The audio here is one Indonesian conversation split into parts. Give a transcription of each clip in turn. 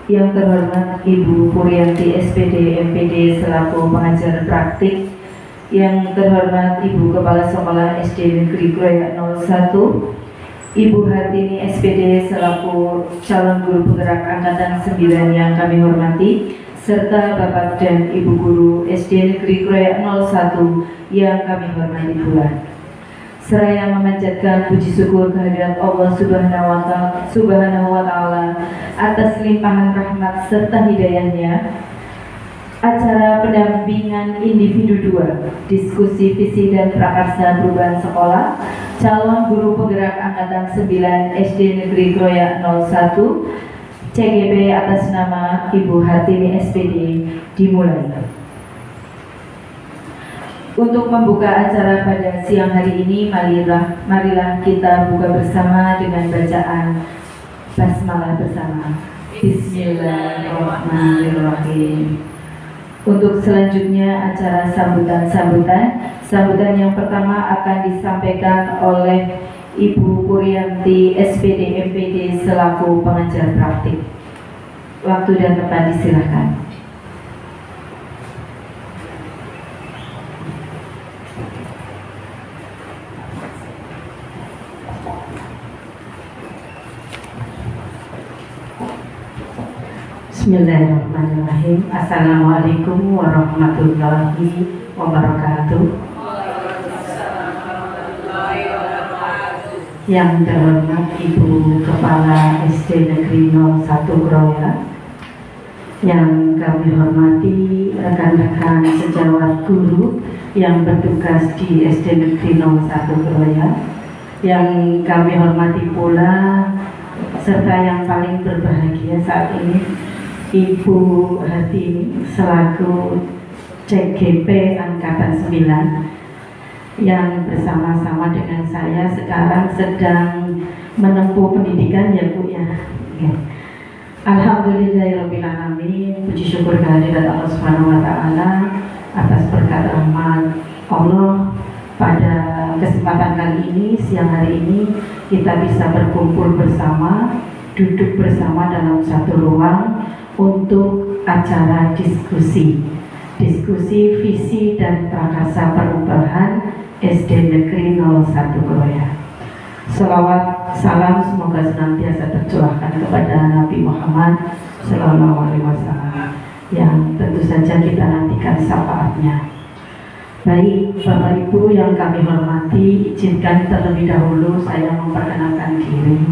Yang terhormat Ibu Purianti SPD MPD selaku pengajar praktik, yang terhormat Ibu Kepala Sekolah SD Negeri Kroya 01, Ibu Hartini SPD selaku calon guru penggerak angkatan 9 yang kami hormati, serta Bapak dan Ibu Guru SD Negeri Kroya 01 yang kami hormati pula. Seraya memanjatkan puji syukur kehadirat Allah Subhanahu wa Ta'ala atas limpahan rahmat serta hidayahnya, acara pendampingan individu 2, diskusi visi dan prakarsa perubahan sekolah, calon guru penggerak angkatan 9 SD Negeri Kroya 01, CGP atas nama Ibu Hartini SPD dimulai. Untuk membuka acara pada siang hari ini, marilah kita buka bersama dengan bacaan basmalah bersama. Bismillahirrahmanirrahim. Untuk selanjutnya acara sambutan yang pertama akan disampaikan oleh Ibu Purianti SPD MPD selaku pengajar praktik. Waktu dan tempat disilahkan. Bismillahirrahmanirrahim. Assalamualaikum warahmatullahi wabarakatuh. Yang terhormat Ibu Kepala SD Negeri 01 Kroya, yang kami hormati rekan-rekan sejawat guru yang bertugas di SD Negeri 01 Kroya, yang kami hormati pula serta yang paling berbahagia saat ini Ibu Hartini selaku CGP Angkatan 9 yang bersama-sama dengan saya sekarang sedang menempuh pendidikan ya Bu ya. Alhamdulillahirrahmanirrahim. Puji syukur kehadirat Allah Subhanahu wa Ta'ala atas berkat rahmat Allah. Pada kesempatan kali ini, siang hari ini, kita bisa berkumpul bersama, duduk bersama dalam satu ruang untuk acara diskusi visi dan prakarsa perubahan SD Negeri 01 Kroya. Selawat salam semoga senantiasa tercurahkan kepada Nabi Muhammad SAW, yang tentu saja kita nantikan syafaatnya. Baik Bapak Ibu yang kami hormati, izinkan terlebih dahulu saya memperkenalkan diri.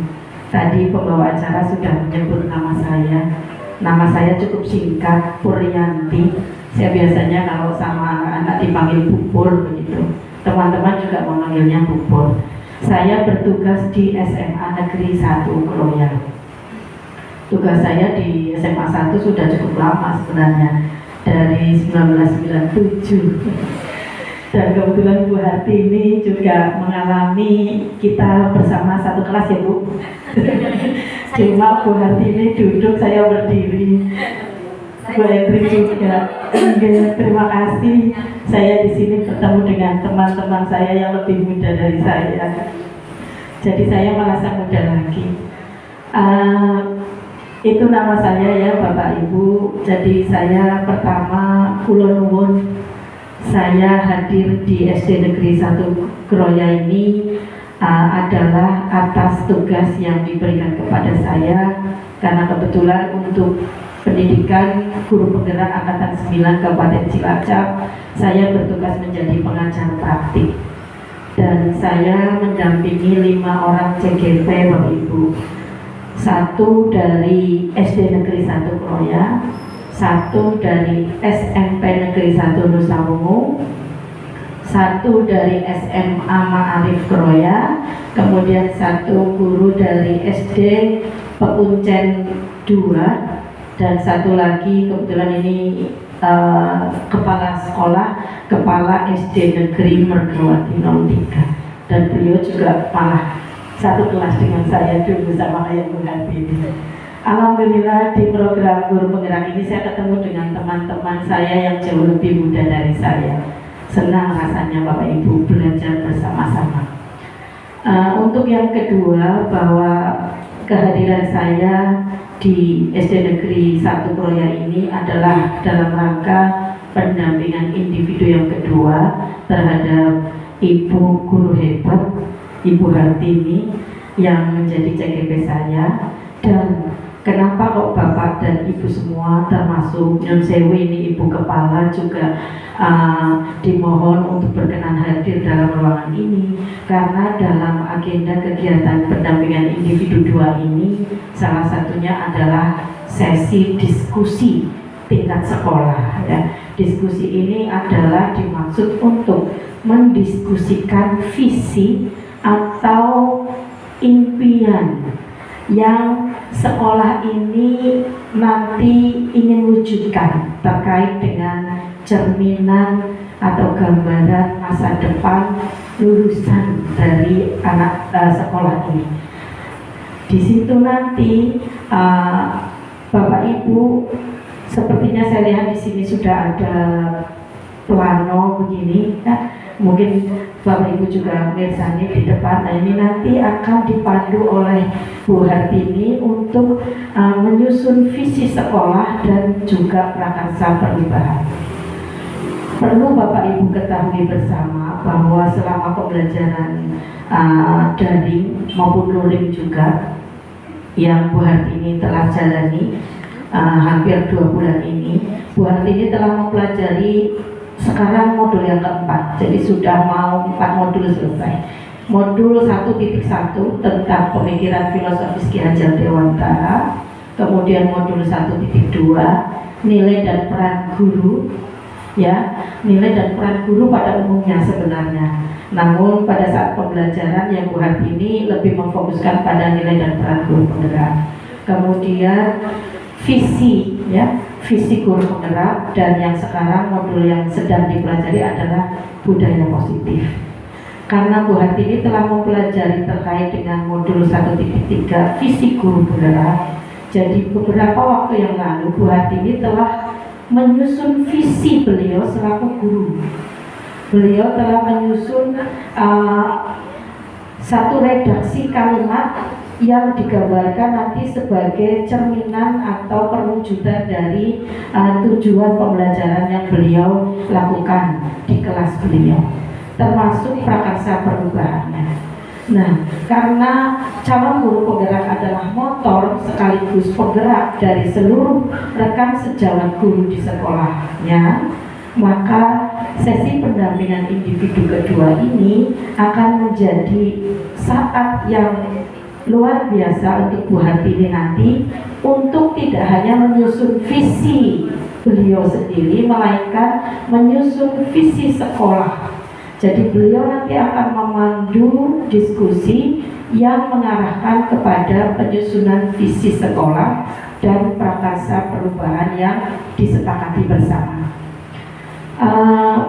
Tadi pembawa acara sudah menyebut nama saya. Nama saya cukup singkat, Purianti. Saya biasanya kalau sama anak-anak dipanggil Pupur begitu. Teman-teman juga memanggilnya Pupur. Saya bertugas di SMA Negeri 1 Kroya. Tugas saya di SMA 1 sudah cukup lama sebenarnya, dari 1997. Dan kebetulan Bu Hartini juga mengalami kita bersama satu kelas ya Bu. Cuma Bu Hartini duduk, saya berdiri. Bu Hendri juga. Terima kasih. Saya di sini bertemu dengan teman-teman saya yang lebih muda dari saya. Jadi saya merasa muda lagi. Itu nama saya ya Bapak Ibu. Jadi saya pertama kula nuwun, saya hadir di SD Negeri 1 Kroya ini adalah atas tugas yang diberikan kepada saya, karena kebetulan untuk pendidikan guru penggerak angkatan 9 Kabupaten Cilacap, saya bertugas menjadi pengajar praktik, dan saya mendampingi 5 orang CGP Bapak Ibu. 1 dari SD Negeri 1 Kroya, 1 dari SMP Negeri 1 Nusa Wungu, 1 dari SMA Ma'arif Kroya, kemudian 1 guru dari SD Pekuncen 2, dan 1 lagi kebetulan ini kepala sekolah, kepala SD Negeri Mergawati 03, dan beliau juga malah satu kelas dengan saya dulu sama kayak Bu Hartini. Alhamdulillah di program guru penggerak ini saya ketemu dengan teman-teman saya yang jauh lebih muda dari saya. Senang rasanya Bapak Ibu belajar bersama-sama. Untuk yang kedua, bahwa kehadiran saya di SD Negeri 1 Kroya ini adalah dalam rangka pendampingan individu yang kedua terhadap Ibu Guru Hebat, Ibu Hartini, yang menjadi CGP saya. Dan kenapa kok Bapak dan Ibu semua termasuk Nyun Sewu ini Ibu Kepala juga dimohon untuk berkenan hadir dalam ruangan ini, karena dalam agenda kegiatan pendampingan individu 2 ini salah satunya adalah sesi diskusi tingkat sekolah ya. Diskusi ini adalah dimaksud untuk mendiskusikan visi atau impian yang sekolah ini nanti ingin wujudkan terkait dengan cerminan atau gambaran masa depan lulusan dari anak sekolah ini. Di situ nanti Bapak Ibu, sepertinya saya lihat di sini sudah ada plano begini ya. Mungkin Bapak Ibu juga mirsani di depan. Nah, ini nanti akan dipandu oleh Bu Hartini untuk menyusun visi sekolah dan juga prakarsa perubahan. Perlu Bapak Ibu ketahui bersama bahwa selama pembelajaran daring maupun luring juga yang Bu Hartini telah jalani hampir 2 bulan ini, Bu Hartini telah mempelajari sekarang modul yang keempat, jadi sudah mau 4 modul selesai. Modul 1.1 tentang pemikiran filosofis Ki Hajar Dewantara, kemudian modul 1.2 nilai dan peran guru, ya, nilai dan peran guru pada umumnya sebenarnya. Namun pada saat pembelajaran yang Bu Hartini lebih memfokuskan pada nilai dan peran guru penggerak. Kemudian visi, ya, visi guru penggerak, dan yang sekarang modul yang sedang dipelajari adalah budaya positif. Karena Bu Hartini telah mempelajari terkait dengan modul 1.3 visi guru penggerak, jadi beberapa waktu yang lalu Bu Hartini telah menyusun visi beliau selaku guru. Beliau telah menyusun satu redaksi kalimat yang digambarkan nanti sebagai cerminan atau perwujudan dari tujuan pembelajaran yang beliau lakukan di kelas beliau, termasuk prakarsa perubahannya. Nah, karena calon guru penggerak adalah motor sekaligus penggerak dari seluruh rekan sejawat guru di sekolahnya, maka sesi pendampingan individu kedua ini akan menjadi saat yang luar biasa untuk Bu Hartini nanti, untuk tidak hanya menyusun visi beliau sendiri, melainkan menyusun visi sekolah. Jadi beliau nanti akan memandu diskusi yang mengarahkan kepada penyusunan visi sekolah dan prakarsa perubahan yang disepakati bersama.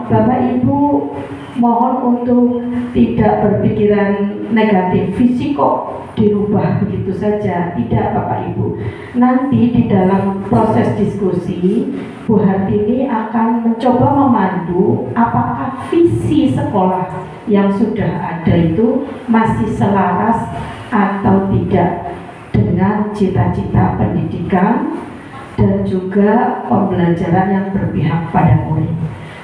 Bapak Ibu mohon untuk tidak berpikiran negatif, visi kok dirubah begitu saja. Tidak Bapak Ibu, nanti di dalam proses diskusi Bu Hartini akan mencoba memandu apakah visi sekolah yang sudah ada itu masih selaras atau tidak dengan cita-cita pendidikan dan juga pembelajaran yang berpihak pada murid.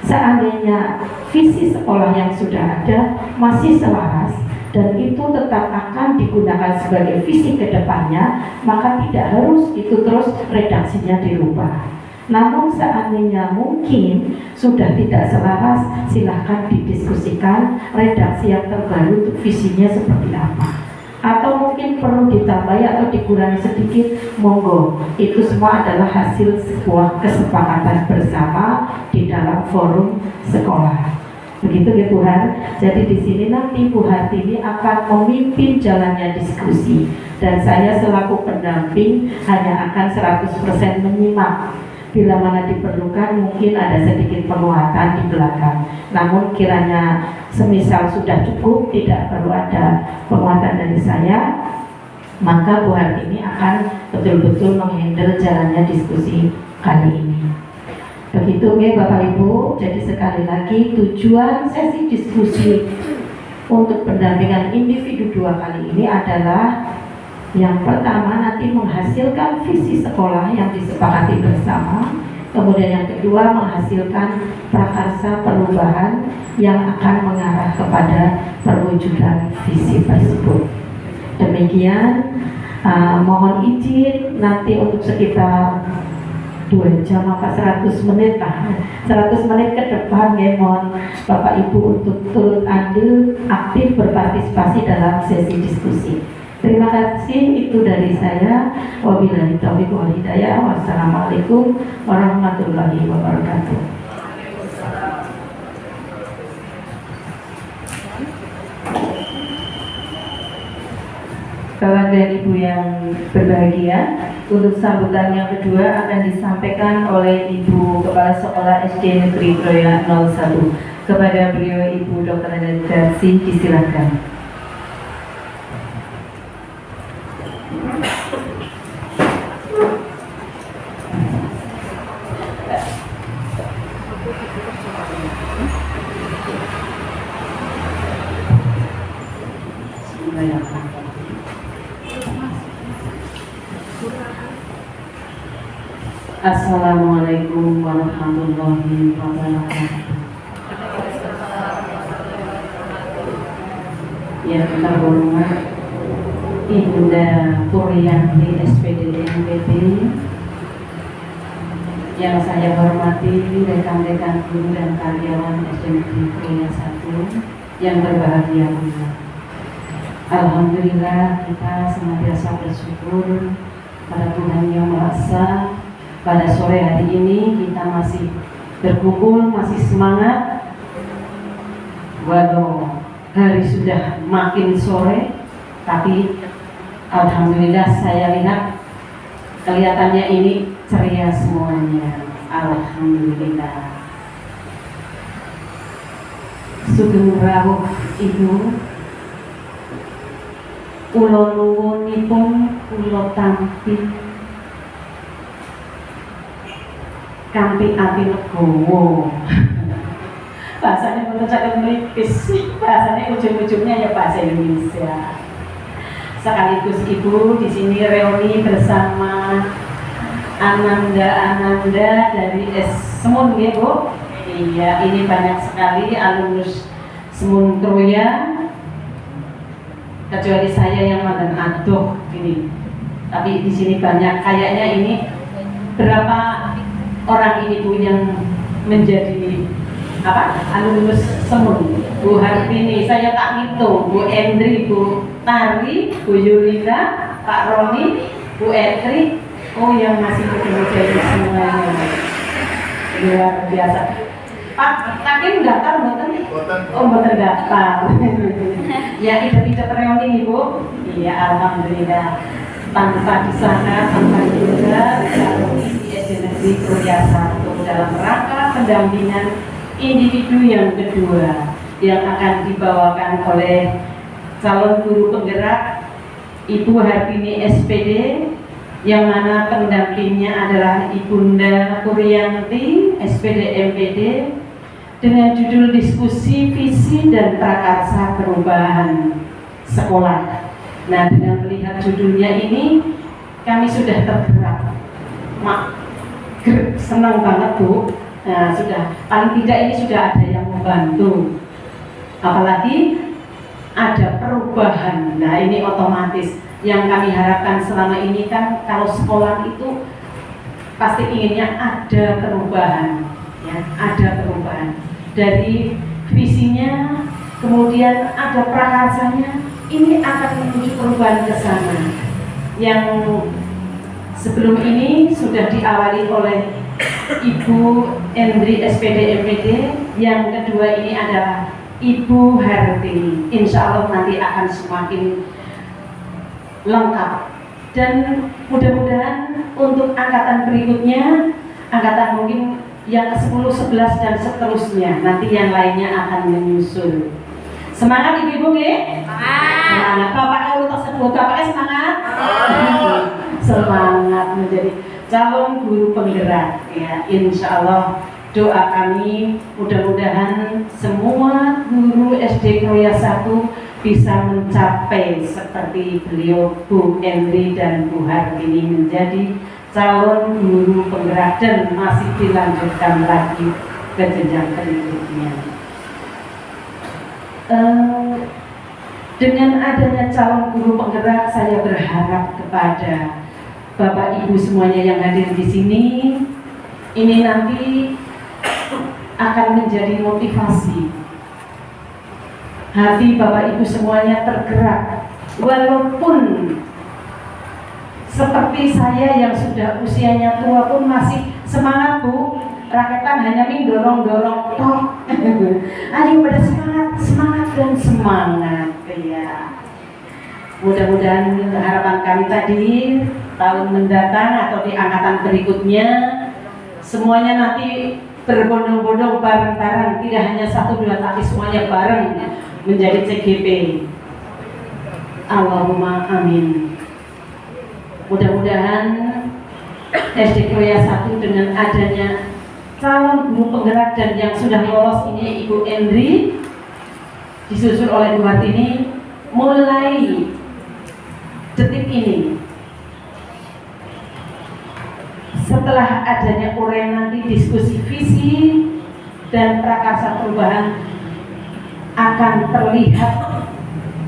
Seandainya visi sekolah yang sudah ada masih selaras dan itu tetap akan digunakan sebagai visi ke depannya, maka tidak harus itu terus redaksinya dirubah. Namun seandainya mungkin sudah tidak selaras, silahkan didiskusikan redaksi yang terbaru untuk visinya seperti apa. Atau mungkin perlu ditambahi atau dikurangi sedikit, monggo. Itu semua adalah hasil sebuah kesepakatan bersama di dalam forum sekolah. Begitu ya Bu Har. Jadi di sini nanti Bu Hartini akan memimpin jalannya diskusi dan saya selaku pendamping hanya akan 100% menyimak. Bila mana diperlukan mungkin ada sedikit penguatan di belakang. Namun kiranya semisal sudah cukup, tidak perlu ada penguatan dari saya, maka Bu Hartini akan betul-betul menghandle jalannya diskusi kali ini. Begitu ya Bapak Ibu. Jadi sekali lagi tujuan sesi diskusi untuk pendampingan individu 2 kali ini adalah Yang pertama nanti menghasilkan visi sekolah yang disepakati bersama. Kemudian yang kedua menghasilkan prakarsa perubahan yang akan mengarah kepada perwujudan visi tersebut. Demikian, mohon izin nanti untuk sekitar 2 jam apa 100 menit lah, 100 menit ke depan ya, mohon Bapak Ibu untuk turut andil aktif berpartisipasi dalam sesi diskusi. Terima kasih, itu dari saya. Wabillahi taufiq wal hidayah. Wassalamualaikum warahmatullahi wabarakatuh. Bapak dan Ibu yang berbahagia, untuk sambutan yang kedua akan disampaikan oleh Ibu Kepala Sekolah SD Negeri Kroya 01. Kepada beliau Ibu Dr. Darsi, disilakan. Assalamualaikum warahmatullahi wabarakatuh. Yang terhormat Ibunda Puryanti SPD MPD, yang saya hormati rekan-rekan guru dan karyawan SD Negeri Kroya 1 yang berbahagia pula. Alhamdulillah kita senantiasa bersyukur pada Tuhan Yang Maha Esa. Pada sore hari ini kita masih berkumpul, masih semangat. Walau hari sudah makin sore, tapi alhamdulillah saya lihat kelihatannya ini ceria semuanya. Alhamdulillah. Sugeng rawuh Ibu, kula nuwunipun kula tampi kanthi ati legowo. Bahasanya menurut saya melipis, bahasanya ujung-ujungnya ya bahasa Indonesia. Sekaligus Ibu di sini reuni bersama Ananda dari Semun ya Bu. Iya, ini banyak sekali alumnus Semun Kroya. Kecuali saya yang makan aduh ini. Tapi di sini banyak, kayaknya ini berapa orang ini Bu yang menjadi alumnus Semun. Bu Hartini, saya tak ngitung, Bu Endri, Bu Tari, Bu Yulina, Pak Roni, Bu Etri. Oh, yang masih muda-muda ini semuanya luar biasa. Pak Takim daftar mboten? Oh, mboten daftar. Ya, ide-ide reuni Bu. Iya, alhamdulillah. Tanpa disangka, tanpa juga reuni di SD Negeri Kroya 1 dalam rangka pendampingan individu yang kedua yang akan dibawakan oleh calon guru penggerak Ibu Hartini SPD, yang mana pendampingnya adalah Ibunda Puryanti SPD MPD, dengan judul diskusi visi dan prakarsa perubahan sekolah. Nah, dengan melihat judulnya ini kami sudah tergerak, senang banget Bu. Nah, sudah paling tidak ini sudah ada yang membantu, apalagi ada perubahan. Nah, ini otomatis yang kami harapkan selama ini kan, kalau sekolah itu pasti inginnya ada perubahan, ya, ada perubahan dari visinya, kemudian ada prakarsanya. Ini akan menuju perubahan ke sana. Yang sebelum ini sudah diawali oleh Ibu Endri SPD MPD, yang kedua ini adalah Ibu Hartini. Insya Allah nanti akan semakin lengkap, dan mudah-mudahan untuk angkatan berikutnya, angkatan mungkin yang ke-10, 11 dan seterusnya, nanti yang lainnya akan menyusul. Semangat Ibu-ibu ya? Semangat. Bapak kalau tersebut, Bapaknya semangat? Semangat menjadi calon guru penggerak ya. Insya Allah doa kami mudah-mudahan semua guru SD Kroya 1 bisa mencapai seperti beliau Bu Endri dan Bu Hartini menjadi calon guru penggerak dan masih dilanjutkan lagi ke jenjang berikutnya. Dengan adanya calon guru penggerak, saya berharap kepada Bapak Ibu semuanya yang hadir di sini, ini nanti akan menjadi motivasi. Hati Bapak Ibu semuanya tergerak, walaupun seperti saya yang sudah usianya tua pun masih semangat Bu. Raketan hanya dorong-dorong toh. Ayo pada semangat dan semangat ya. Mudah-mudahan harapan kami tadi tahun mendatang atau di angkatan berikutnya semuanya nanti berbondong-bondong bareng-bareng, tidak hanya 1-2 tapi semuanya bareng menjadi CGP. Allahumma amin. Mudah-mudahan SD Kroya 1 dengan adanya calon guru penggerak dan yang sudah lolos ini Ibu Endri disusul oleh Bu Hartini, mulai detik ini setelah adanya uraian nanti diskusi visi dan prakarsa perubahan akan terlihat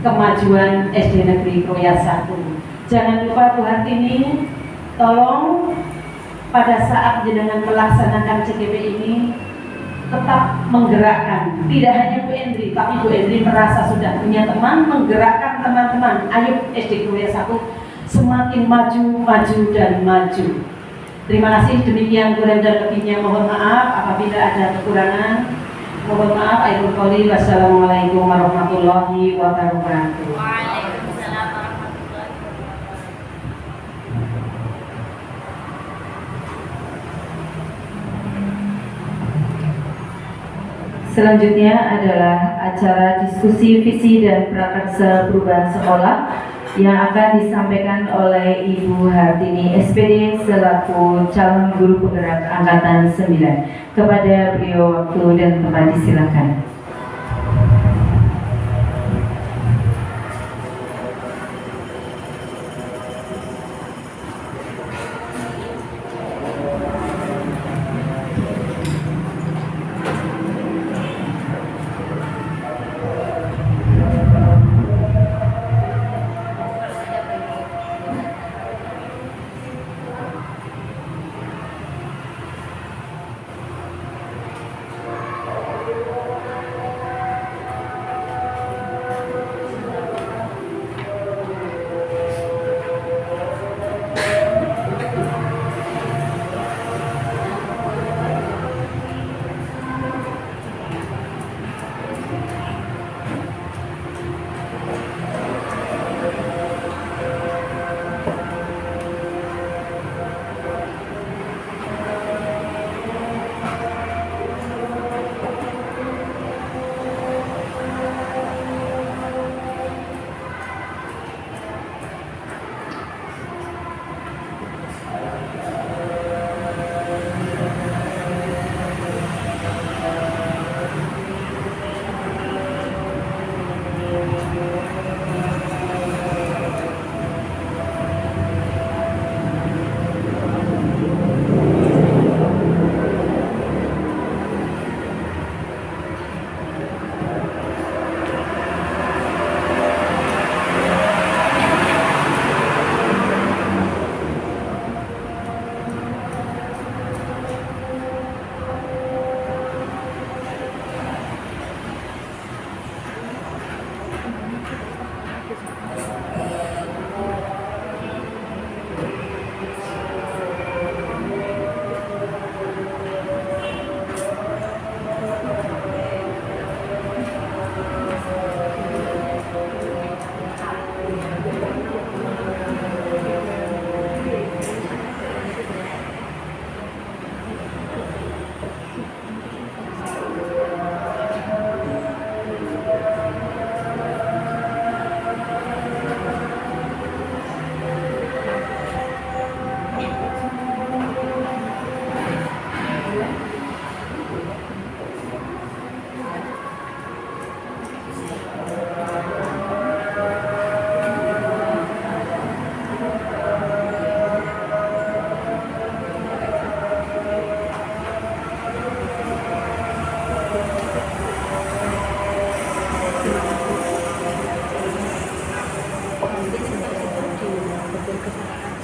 kemajuan SD Negeri Kroya 1. Jangan lupa Bu Hartini, tolong pada saat jenengan melaksanakan CGP ini tetap menggerakkan, tidak hanya Bu Endri, tapi Bu Endri merasa sudah punya teman, menggerakkan teman-teman. Ayo SD Kroya 1 semakin maju dan maju. Terima kasih, demikian kurang dan lebihnya mohon maaf apabila ada kekurangan. Mohon maaf, akhirul qouli, wassalamualaikum warahmatullahi wabarakatuh. Waalaikumsalam warahmatullahi wabarakatuh. Selanjutnya adalah acara diskusi visi dan prakarsa perubahan sekolah yang akan disampaikan oleh Ibu Hartini SPD selaku calon guru penggerak angkatan 9. Kepada beliau waktu dan tempat disilakan.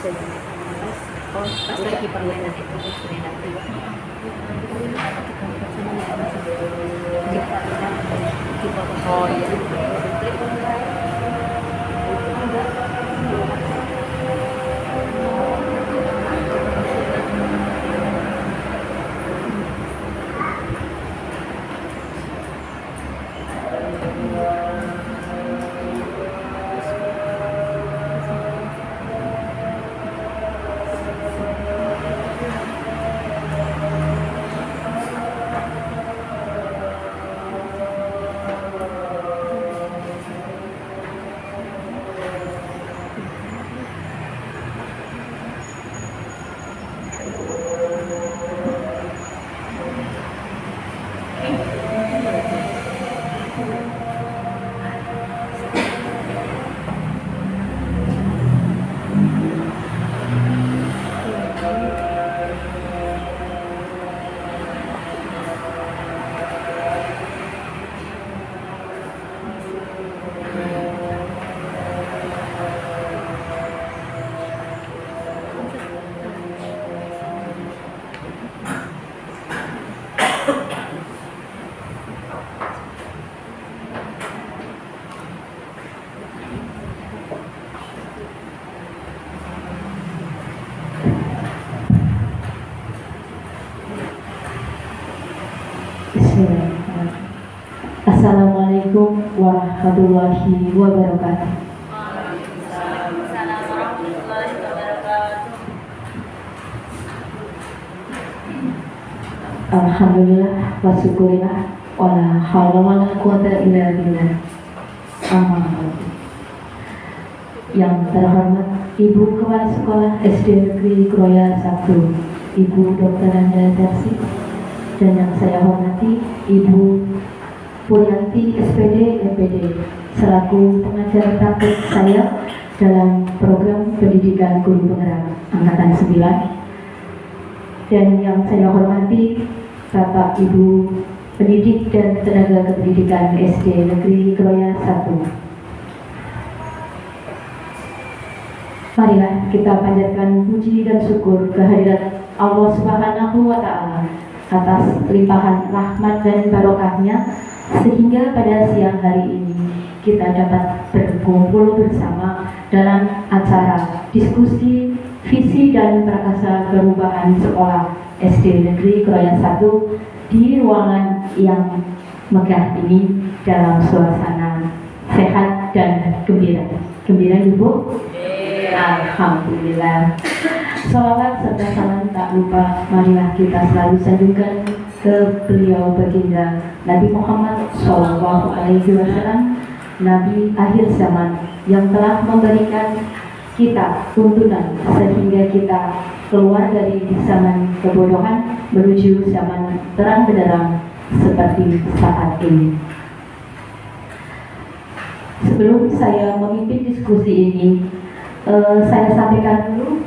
Oh iya. Bismillahirrahmanirrahim. Assalamualaikum warahmatullahi wabarakatuh. Waalaikumsalam warahmatullahi wabarakatuh. Alhamdulillah wa syukurillah wala haula wala quwata illa billah. Amin. Yang terhormat Ibu Kepala Sekolah SD Negeri Kroya 1, Ibu Dr. Nanda Darsi, dan yang saya hormati Ibu Puryanti SPD MPD selaku pengajar praktik saya dalam program pendidikan guru penggerak angkatan 9, dan yang saya hormati Bapak Ibu pendidik dan tenaga kependidikan SD Negeri Kroya 1. Marilah kita panjatkan puji dan syukur kehadirat Allah Subhanahu wa Ta'ala atas limpahan rahmat dan barokahnya, sehingga pada siang hari ini kita dapat berkumpul bersama dalam acara diskusi visi dan prakasa perubahan sekolah SD Negeri Kroya 1 di ruangan yang megah ini dalam suasana sehat dan gembira. Gembira Ibu? Alhamdulillah. Sholawat serta salam tak lupa marilah kita selalu sanjungkan ke beliau baginda Nabi Muhammad SAW, Nabi akhir zaman yang telah memberikan kita tuntunan sehingga kita keluar dari zaman kebodohan menuju zaman terang benderang seperti saat ini. Sebelum saya memimpin diskusi ini, saya sampaikan dulu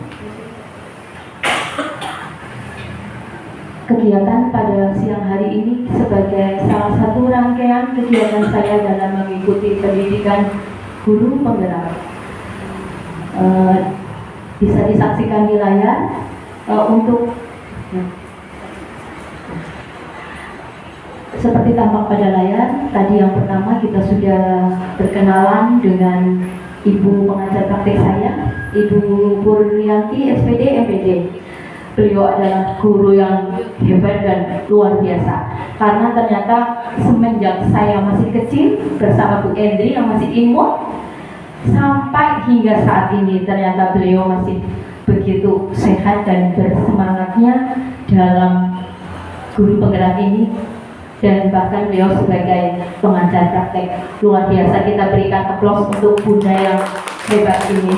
kegiatan pada siang hari ini sebagai salah satu rangkaian kegiatan saya dalam mengikuti pendidikan guru penggerak. Bisa disaksikan di layar seperti tampak pada layar. Tadi yang pertama kita sudah berkenalan dengan Ibu pengajar praktik saya, Ibu Puryanti SPD MPD. Beliau adalah guru yang hebat dan luar biasa, karena ternyata semenjak saya masih kecil bersama Bu Endri yang masih imut sampai hingga saat ini, ternyata beliau masih begitu sehat dan bersemangatnya dalam guru penggerak ini. Dan bahkan beliau sebagai pengajar praktek luar biasa. Kita berikan aplaus untuk Bunda yang hebat ini.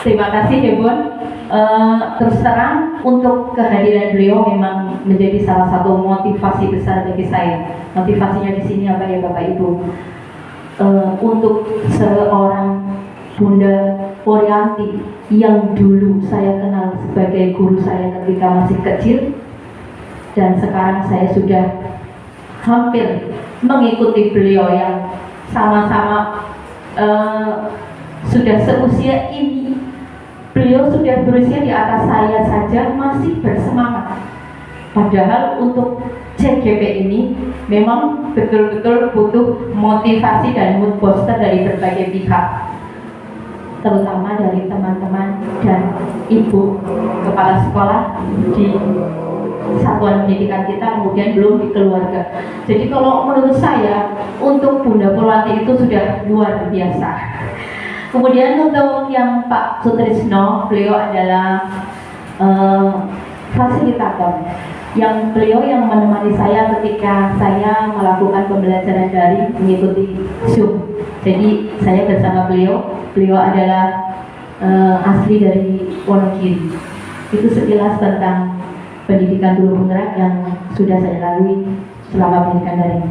Terima kasih ya Bun. Terus terang untuk kehadiran beliau memang menjadi salah satu motivasi besar bagi saya. Motivasinya di sini apa ya Bapak Ibu? Untuk seorang Bunda Puryanti yang dulu saya kenal sebagai guru saya ketika masih kecil, dan sekarang saya sudah hampir mengikuti beliau yang sama-sama sudah seusia ini, beliau sudah berusia di atas saya saja masih bersemangat. Padahal untuk CGP ini memang betul-betul butuh motivasi dan mood booster dari berbagai pihak, terutama dari teman-teman dan ibu kepala sekolah di satuan pendidikan kita, kemudian belum di keluarga. Jadi kalau menurut saya untuk Bunda Purwanti itu sudah luar biasa. Kemudian untuk yang Pak Sutrisno, beliau adalah fasilitator, yang beliau yang menemani saya ketika saya melakukan pembelajaran daring mengikuti Zoom. Jadi saya bersama beliau adalah asli dari Wonogiri. Itu sekilas tentang pendidikan guru penggerak yang sudah saya lalui selama pendidikan daring.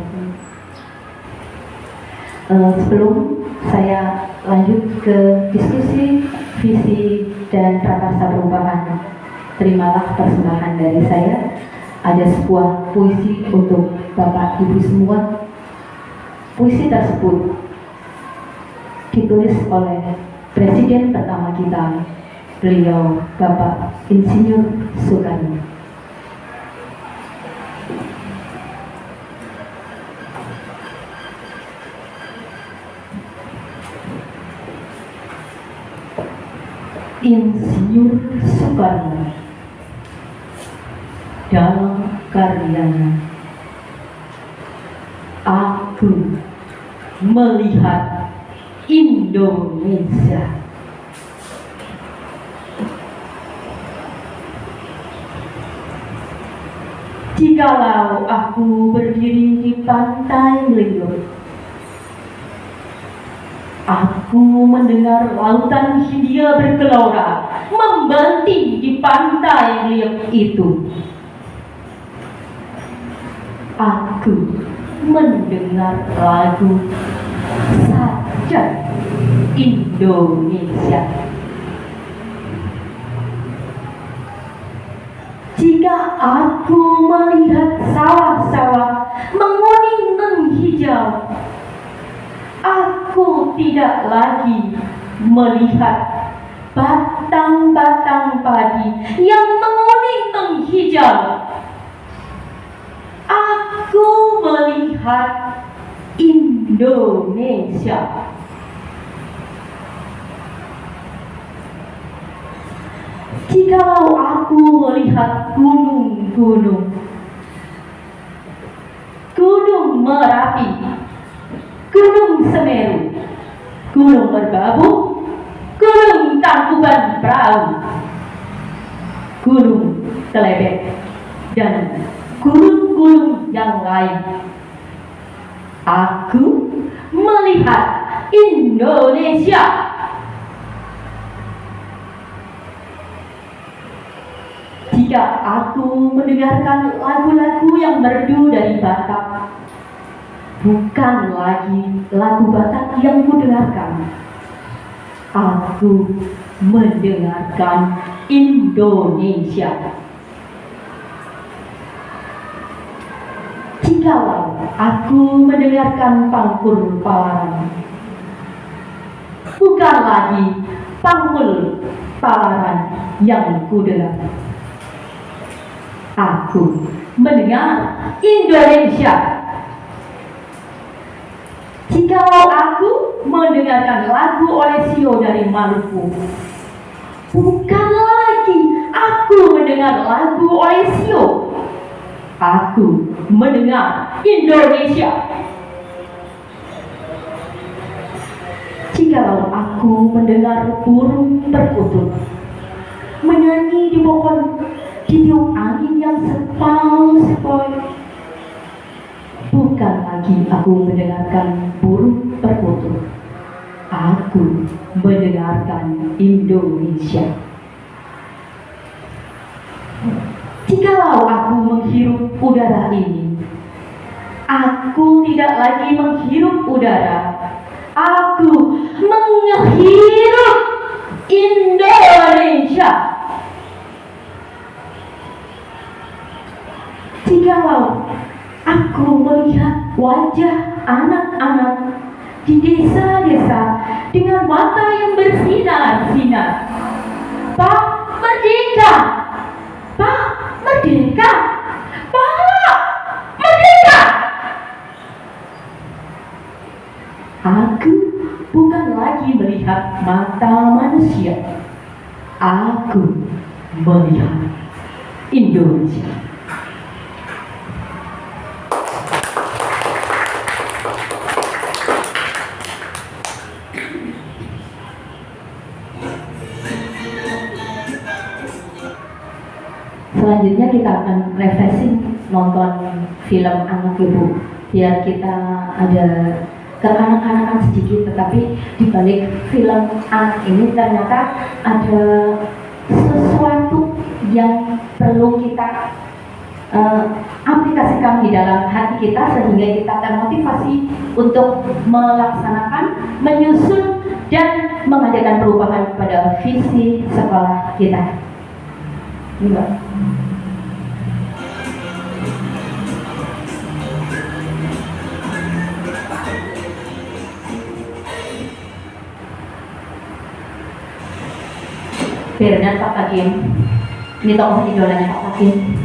Sebelum saya lanjut ke diskusi visi dan prakarsa perubahan, terimalah persembahan dari saya. Ada sebuah puisi untuk Bapak Ibu semua. Puisi tersebut ditulis oleh Presiden pertama kita, beliau Bapak Insinyur Soekarno. Insinyur Soekarno dalam karyanya, aku melihat Indonesia. Jikalau aku berdiri di pantai Liuk, aku mendengar lautan Hindia bergelora membanting di pantai Liuk itu. Aku mendengar lagu Sajak Indonesia. Jika aku melihat sawah-sawah menguning menghijau, aku tidak lagi melihat batang-batang padi yang menguning menghijau. Aku melihat Indonesia. Jikalau aku melihat gunung-gunung, Gunung Merapi, Gunung Semeru, Gunung Merbabu, Gunung Tangkuban Perahu, Gunung Kelebek, dan gunung-gunung yang lain, aku melihat Indonesia. Jika aku mendengarkan lagu-lagu yang merdu dari Batak, bukan lagi lagu Batak yang kudengarkan, aku mendengarkan Indonesia. Jikalau aku mendengarkan Pangkur Palaran, bukan lagi Pangkul Palaran yang kudengar, aku mendengar Indonesia. Jikalau aku mendengarkan lagu Olesio dari Maluku, bukan lagi aku mendengar lagu Olesio, aku mendengar Indonesia. Jikalau aku mendengar burung perkutut menyanyi di pohon, ditiup angin yang sepoi-sepoi, bukan lagi aku mendengarkan burung perkutut, aku mendengarkan Indonesia. Jikalau aku menghirup udara ini, aku tidak lagi menghirup udara, aku menghirup Indonesia. Jikalau aku melihat wajah anak-anak di desa-desa dengan mata yang bersinar-sinar. Pak, merdeka! Pak, merdeka! Pak, merdeka! Aku bukan lagi melihat mata manusia. Aku melihat Indonesia. Selanjutnya kita akan refreshing nonton film anak ibu, biar kita ada kekanak-kanakan sedikit, tetapi di balik film anak ini ternyata ada sesuatu yang perlu kita aplikasikan di dalam hati kita sehingga kita termotivasi untuk melaksanakan, menyusun dan mengadakan perubahan pada visi sekolah kita. Ini Mbak. Bernard Pak Hakim. Ini tokoh idolanya Pak Hakim.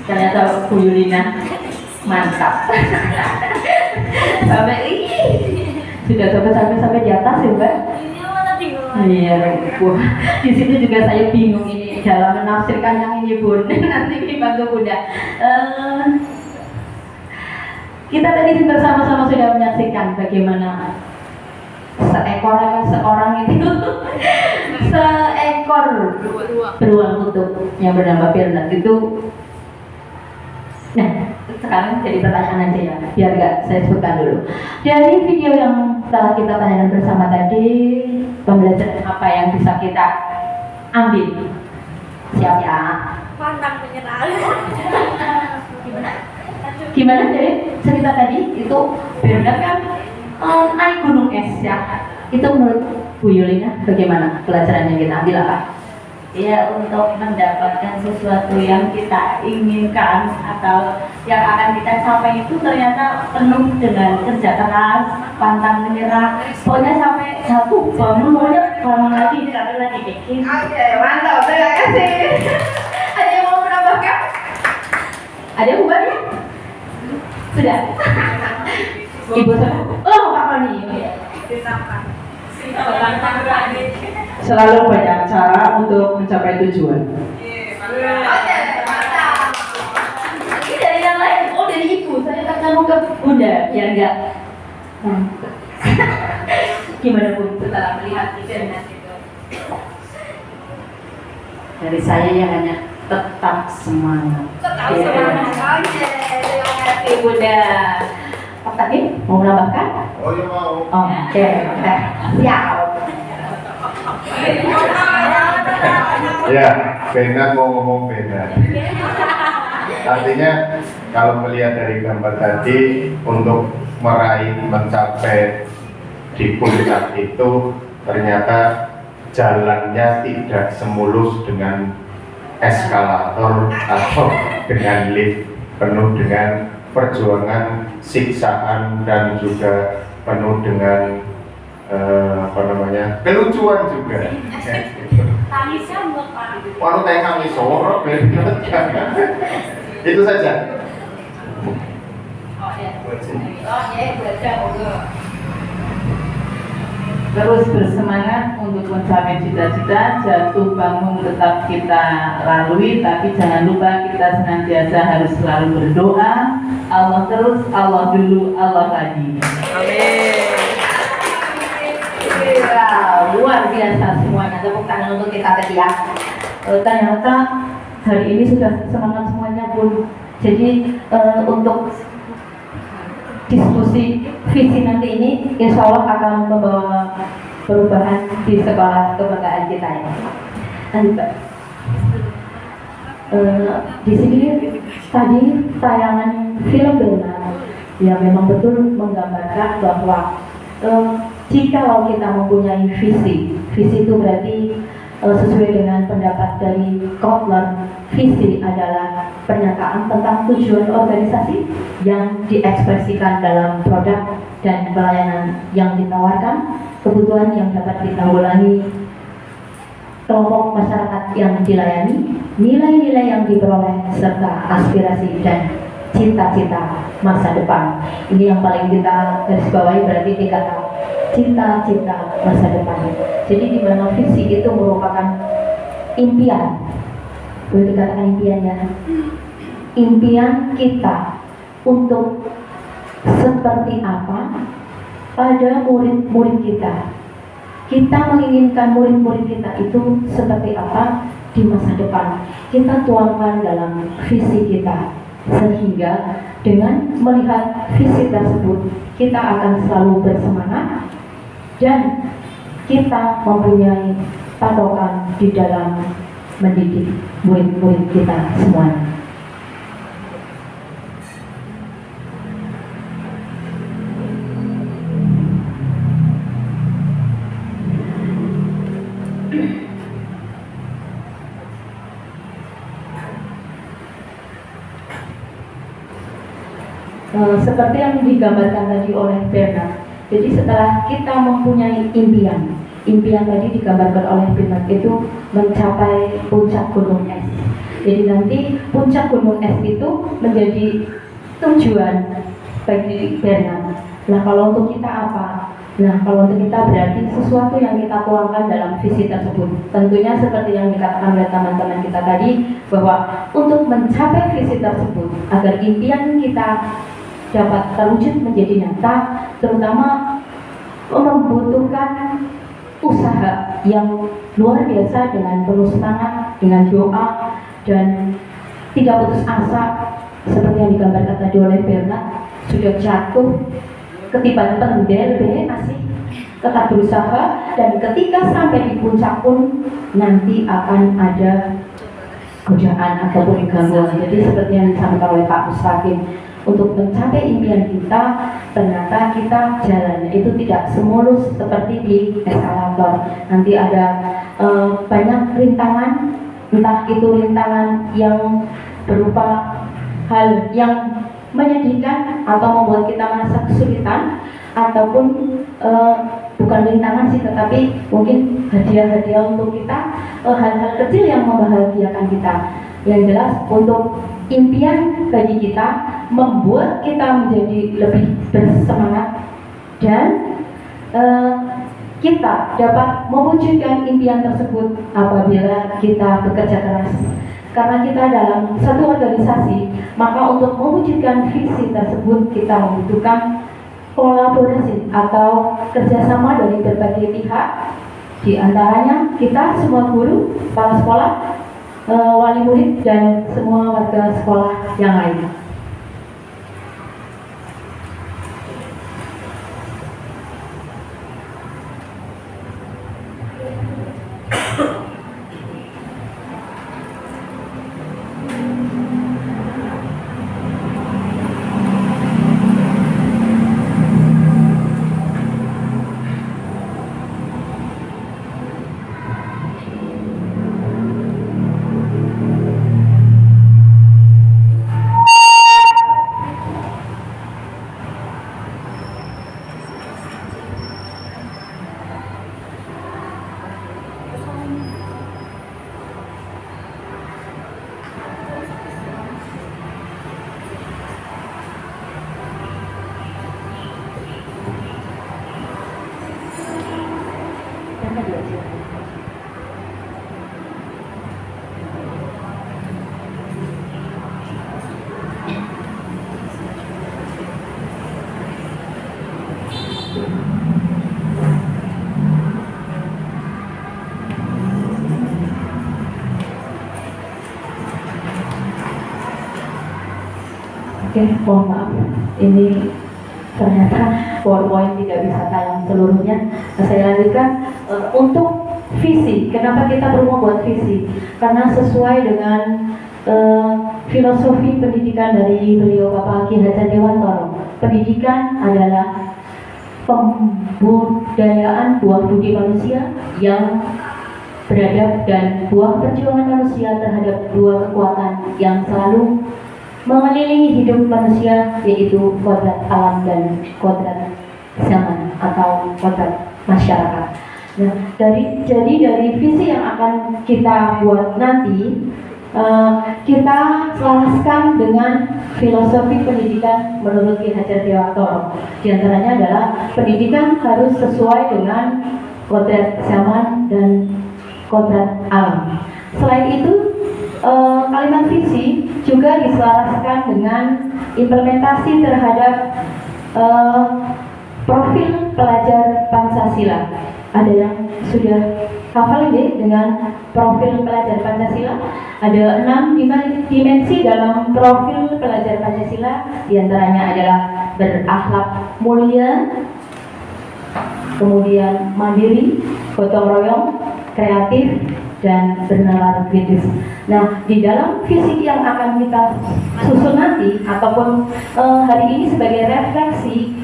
Ternyata Bu Yulina mantap. Sampai sudah sampai di atas ya Mbak. Ini mana tinggal? Iya, wah, di situ juga saya bingung ini dalam menafsirkan yang ini Bun. Nanti dibantu Bunda. Kita tadi bersama-sama sudah menyaksikan bagaimana seorang itu seekor beruang kutub yang bernama Bernard itu. Nah, sekarang jadi pertanyaan aja ya, biar gak saya sebutkan dulu. Dari video yang telah kita tanyakan bersama tadi, pembelajaran apa yang bisa kita ambil. Siap ya. Pantang menyerah. Gimana deh cerita tadi itu Bernard kan naik gunung es ya. Itu menurut Bu Yulina bagaimana pelajaran yang kita ambil apa? Ya, untuk mendapatkan sesuatu yang kita inginkan atau yang akan kita capai itu ternyata penuh dengan kerja keras, pantang menyerah. Pokoknya sampai jatuh bangun, bangun lagi bikin. Oke, mantap, terima kasih. Ada yang mau menambahkan? Ada yang buat ya? Sudah. Ibu saya. Oh, Pak Roni. Selalu banyak cara untuk mencapai tujuan. Oke, mantap. Ini dari yang lain. Oh, dari ibu. Saya kan ngomong ke bunda, biar enggak. Gimana Bu setelah melihat event itu? Dari saya ya hanya tetap semangat. Tetap semangat. Oke, terima kasih Bunda. Pak Tadi mau menambahkan? Oh ya mau. Oke, siap. Ya, benar mau ngomong benar. Artinya kalau melihat dari gambar tadi untuk meraih mencapai di puncak itu ternyata jalannya tidak semulus dengan eskalator atau dengan lift, penuh dengan perjuangan, siksaan dan juga penuh dengan kelucuan juga. Tangisnya buat Pak. Walau teh kami sorot, itu saja. Terus bersemangat untuk mencapai cita-cita, jatuh bangun tetap kita lalui, tapi jangan lupa kita senantiasa harus selalu berdoa. Allah terus, Allah dulu, Allah lagi. Luar biasa semuanya. Tepuk tangan untuk kita tadi ya. Ternyata hari ini sudah semangat semuanya pun. Jadi untuk diskusi visi nanti ini insya Allah akan membawa perubahan di sekolah kebanggaan kita ya. Nanti Pak. Di sini tadi tayangan film Bernard yang memang betul menggambarkan bahwa jikalau kita mempunyai visi itu berarti sesuai dengan pendapat dari Kotler, visi adalah pernyataan tentang tujuan organisasi yang diekspresikan dalam produk dan pelayanan yang ditawarkan, kebutuhan yang dapat ditanggulangi kelompok masyarakat yang dilayani, nilai-nilai yang diperoleh, serta aspirasi dan cita-cita masa depan. Ini yang paling kita garis bawahi, berarti dikata cita-cita masa depan. Jadi di mana visi itu merupakan impian, boleh dikatakan impian ya, impian kita untuk seperti apa pada murid-murid kita. Kita menginginkan murid-murid kita itu seperti apa di masa depan. Kita tuangkan dalam visi kita, sehingga dengan melihat visi tersebut kita akan selalu bersemangat dan kita mempunyai patokan di dalam mendidik murid-murid kita semuanya. Seperti yang digambarkan tadi oleh Bernard. Jadi setelah kita mempunyai impian tadi digambarkan oleh Bernard itu mencapai puncak gunung es. Jadi nanti puncak gunung es itu menjadi tujuan bagi Bernard. Nah kalau untuk kita apa? Nah kalau untuk kita berarti sesuatu yang kita tuangkan dalam visi tersebut. Tentunya seperti yang dikatakan oleh teman-teman kita tadi, bahwa untuk mencapai visi tersebut agar impian kita dapat terwujud menjadi nyata, terutama membutuhkan usaha yang luar biasa dengan penuh semangat, dengan doa dan tidak putus asa, seperti yang digambarkan tadi oleh Bernard. Sudah jatuh ketiban pendel masih tetap berusaha, dan ketika sampai di puncak pun nanti akan ada godaan ataupun gangguan. Jadi seperti yang disampaikan oleh Pak Mustaqim, untuk mencapai impian kita, ternyata kita jalan itu tidak semulus seperti di eskalator. Nanti ada banyak rintangan, entah itu rintangan yang berupa hal yang menyedihkan atau membuat kita merasa kesulitan, ataupun bukan rintangan sih, tetapi mungkin hadiah-hadiah untuk kita, hal-hal kecil yang membahagiakan kita. Yang jelas untuk impian bagi kita, membuat kita menjadi lebih bersemangat, dan kita dapat mewujudkan impian tersebut apabila kita bekerja keras. Karena kita dalam satu organisasi, maka untuk mewujudkan visi tersebut kita membutuhkan kolaborasi atau kerjasama dari berbagai pihak, di antaranya kita semua guru, kepala sekolah, wali murid, dan semua warga sekolah yang lain. Oke, mohon maaf, ini ternyata PowerPoint tidak bisa tayang seluruhnya. Saya lanjutkan untuk visi. Kenapa kita perlu membuat visi? Karena sesuai dengan filosofi pendidikan dari beliau Bapak Ki Hajar Dewantoro, pendidikan adalah pembudayaan buah budi manusia yang beradab dan buah perjuangan manusia terhadap dua kekuatan yang selalu mengelilingi hidup manusia, yaitu kodrat alam dan kodrat zaman atau kodrat masyarakat. Nah, jadi dari visi yang akan kita buat nanti, kita selaraskan dengan filosofi pendidikan menurut Ki Hajar Dewantoro. Di antaranya adalah pendidikan harus sesuai dengan kodrat zaman dan kodrat alam. Selain itu, kalimat visi juga diselaraskan dengan implementasi terhadap profil pelajar Pancasila. Ada yang sudah hafal ini dengan profil pelajar Pancasila? Ada 6 dimensi dalam profil pelajar Pancasila. Di antaranya adalah berakhlak mulia, kemudian mandiri, gotong royong, kreatif, dan bernalar kritis. Nah, di dalam visi yang akan kita susun nanti, ataupun hari ini sebagai refleksi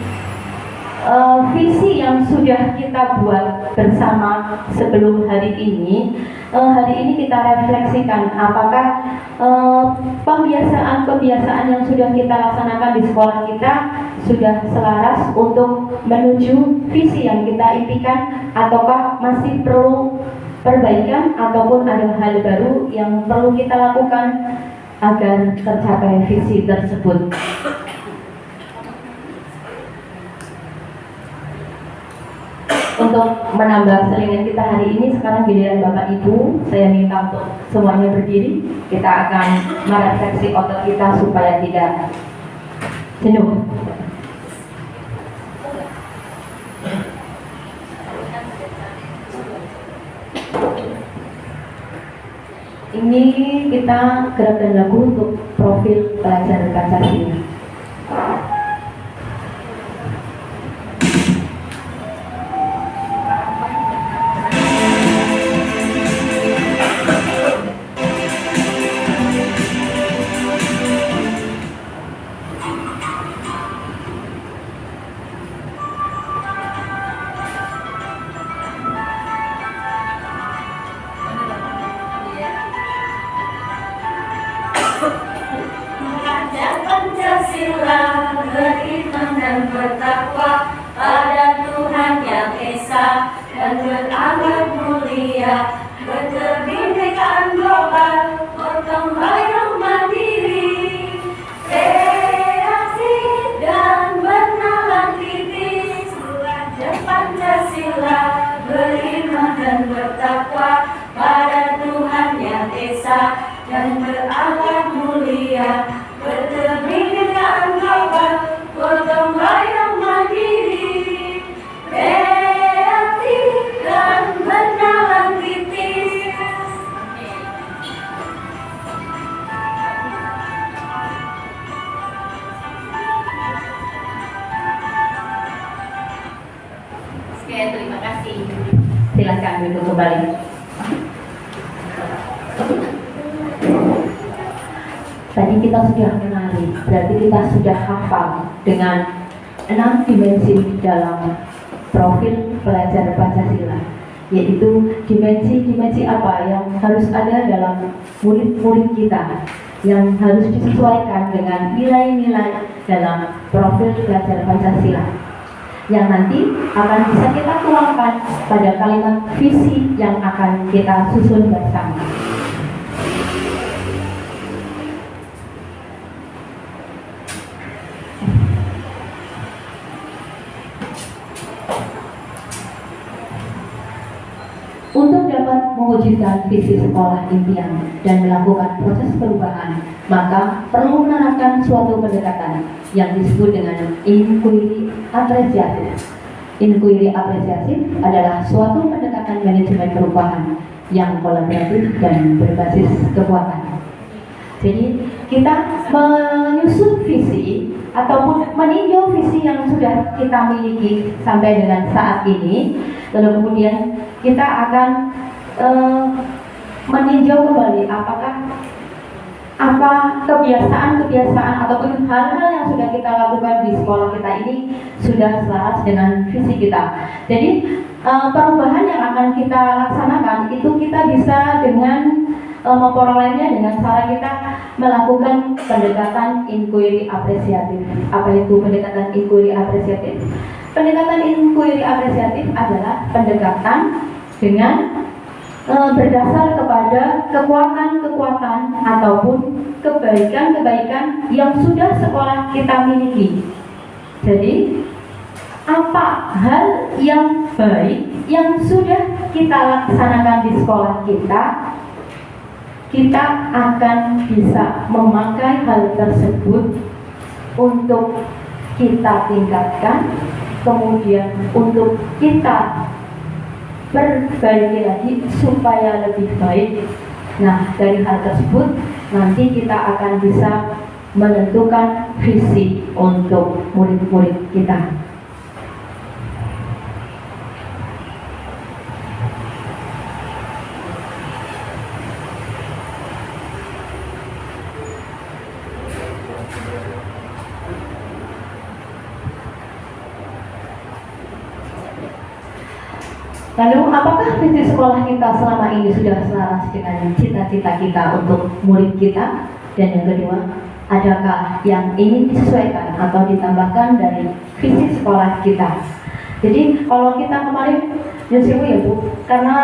visi yang sudah kita buat bersama sebelum hari ini kita refleksikan apakah pembiasaan yang sudah kita laksanakan di sekolah kita sudah selaras untuk menuju visi yang kita impikan, ataukah masih perlu perbaikan ataupun ada hal baru yang perlu kita lakukan agar tercapai visi tersebut. Untuk menambah selingan kita hari ini, sekarang giliran Bapak Ibu, saya minta untuk semuanya berdiri. Kita akan merefleksi otot kita supaya tidak jenuh. Ini kita gerakan lagu untuk profil pelajar Pancasila. Mengajar Pancasila, beriman dan bertakwa pada Tuhan Yang Esa dan berakhlak mulia, berkebinekaan global, gotong royong mandiri, kreasi dan bernalar kritis. Mengajar Pancasila, beriman dan bertakwa pada Tuhan Yang Esa dan berakhlak mulia, berkebinekaan global, gotong royong mandiri, kreatif dan bernalar kritis. Oke, terima kasih. Silakan duduk kembali. Tadi kita sudah mengenali, berarti kita sudah hafal dengan 6 dimensi dalam profil pelajar Pancasila, yaitu dimensi-dimensi apa yang harus ada dalam murid-murid kita, yang harus disesuaikan dengan nilai-nilai dalam profil pelajar Pancasila, yang nanti akan bisa kita tuangkan pada kalimat visi yang akan kita susun bersama. Untuk dapat mewujudkan visi sekolah impian dan melakukan proses perubahan, maka perlu menerapkan suatu pendekatan yang disebut dengan inquiry apresiatif. Inquiry apresiatif adalah suatu pendekatan manajemen perubahan yang kolaboratif dan berbasis kekuatan. Jadi kita menyusun visi ataupun meninjau visi yang sudah kita miliki sampai dengan saat ini, lalu kemudian kita akan meninjau kembali apa kebiasaan-kebiasaan ataupun hal-hal yang sudah kita lakukan di sekolah kita ini sudah selaras dengan visi kita. Jadi perubahan yang akan kita laksanakan itu kita bisa dengan memperolehnya dengan cara kita melakukan pendekatan inquiry apresiatif. Apa itu pendekatan inquiry apresiatif? Pendekatan inquiry apresiatif adalah pendekatan dengan berdasar kepada kekuatan-kekuatan ataupun kebaikan-kebaikan yang sudah sekolah kita miliki. Jadi, apa hal yang baik yang sudah kita laksanakan di sekolah kita akan bisa memakai hal tersebut untuk kita tingkatkan, kemudian untuk kita perbaiki lagi supaya lebih baik. Nah, dari hal tersebut nanti kita akan bisa menentukan visi untuk murid-murid kita. Lalu, apakah visi sekolah kita selama ini sudah selaras dengan cita-cita kita untuk murid kita? Dan yang kedua, adakah yang ingin disesuaikan atau ditambahkan dari visi sekolah kita? Jadi, kalau kita kemarin, ya Bu, karena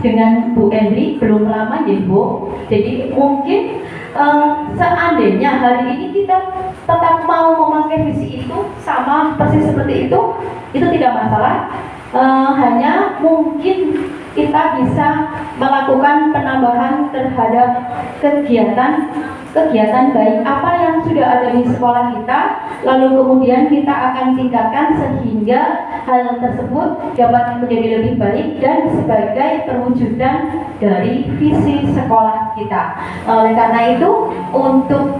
dengan Bu Endri belum lama ya Bu, jadi mungkin seandainya hari ini kita tetap mau memakai visi itu sama persis seperti itu tidak masalah. Hanya mungkin kita bisa melakukan penambahan terhadap kegiatan baik apa yang sudah ada di sekolah kita, lalu kemudian kita akan tingkatkan sehingga hal tersebut dapat menjadi lebih baik dan sebagai perwujudan dari visi sekolah kita. Oleh karena itu, untuk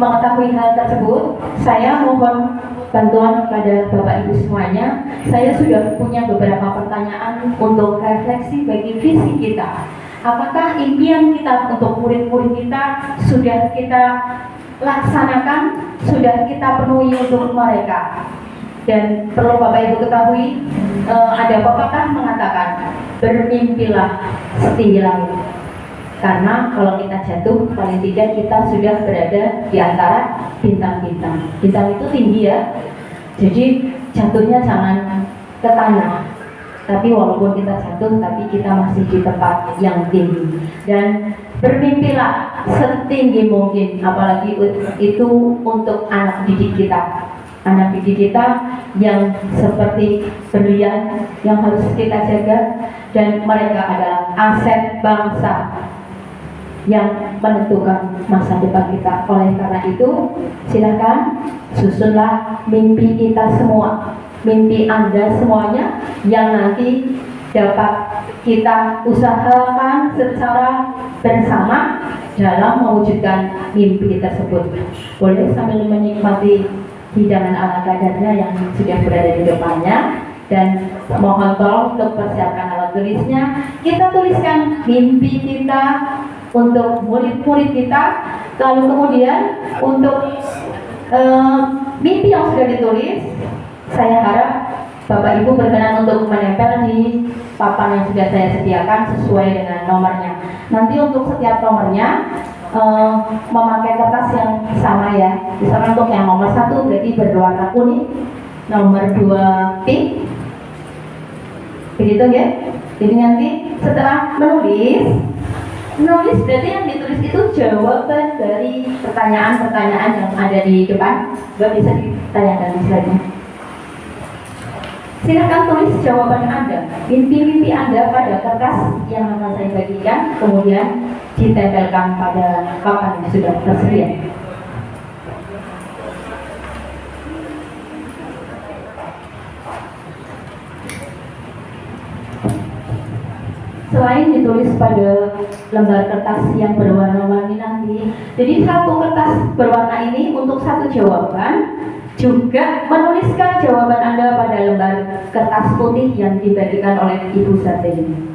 mengetahui hal tersebut, saya mohon bantuan kepada Bapak Ibu semuanya. Saya sudah punya beberapa pertanyaan untuk refleksi bagi visi kita. Apakah impian kita untuk murid-murid kita sudah kita laksanakan, sudah kita penuhi untuk mereka? Dan perlu Bapak Ibu ketahui, ada pepatah mengatakan, bermimpilah setinggi langit. Karena kalau kita jatuh, paling tidak kita sudah berada di antara bintang-bintang. Bintang itu tinggi ya, jadi jatuhnya jangan ke tanah. Tapi walaupun kita jatuh, tapi kita masih di tempat yang tinggi. Dan bermimpilah setinggi mungkin, apalagi itu untuk anak didik kita. Anak didik kita yang seperti berlian yang harus kita jaga, dan mereka adalah aset bangsa yang menentukan masa depan kita. Oleh karena itu, silakan susunlah mimpi kita semua, mimpi Anda semuanya yang nanti dapat kita usahakan secara bersama dalam mewujudkan mimpi tersebut. Boleh sambil menikmati hidangan ala kadarnya yang sudah berada di depannya, dan mohon tolong untuk persiapkan alat tulisnya. Kita tuliskan mimpi kita untuk murid-murid kita, lalu kemudian untuk mimpi yang sudah ditulis, saya harap Bapak Ibu berkenan untuk menempel di papan yang sudah saya sediakan sesuai dengan nomornya. Nanti untuk setiap nomornya memakai kertas yang sama ya. Misalkan untuk yang nomor 1 berarti berwarna kuning, nomor 2 pink, begitu ya. Jadi nanti setelah menulis berarti yang ditulis itu jawaban dari pertanyaan-pertanyaan yang ada di depan. Gak bisa ditanyakan di slide-nya. Silakan tulis jawaban Anda, mimpi-mimpi Anda pada kertas yang akan saya bagikan, kemudian ditempelkan pada papan yang sudah tersedia. Selain ditulis pada lembar kertas yang berwarna-warni nanti, jadi satu kertas berwarna ini untuk satu jawaban, juga menuliskan jawaban Anda pada lembar kertas putih yang dibagikan oleh Ibu Sartini.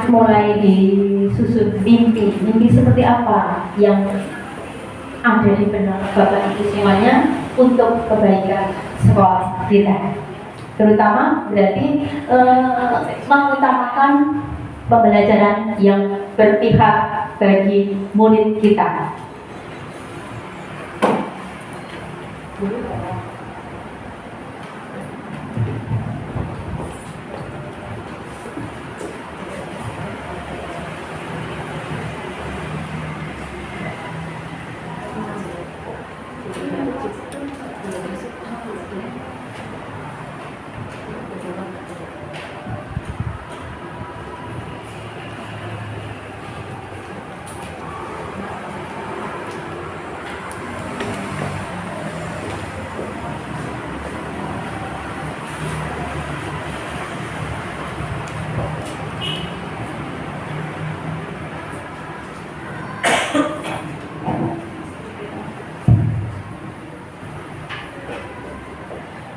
Mulai disusun mimpi seperti apa yang ada di benak Bapak Ibu semuanya untuk kebaikan sekolah kita. Terutama berarti mengutamakan pembelajaran yang berpihak bagi murid kita.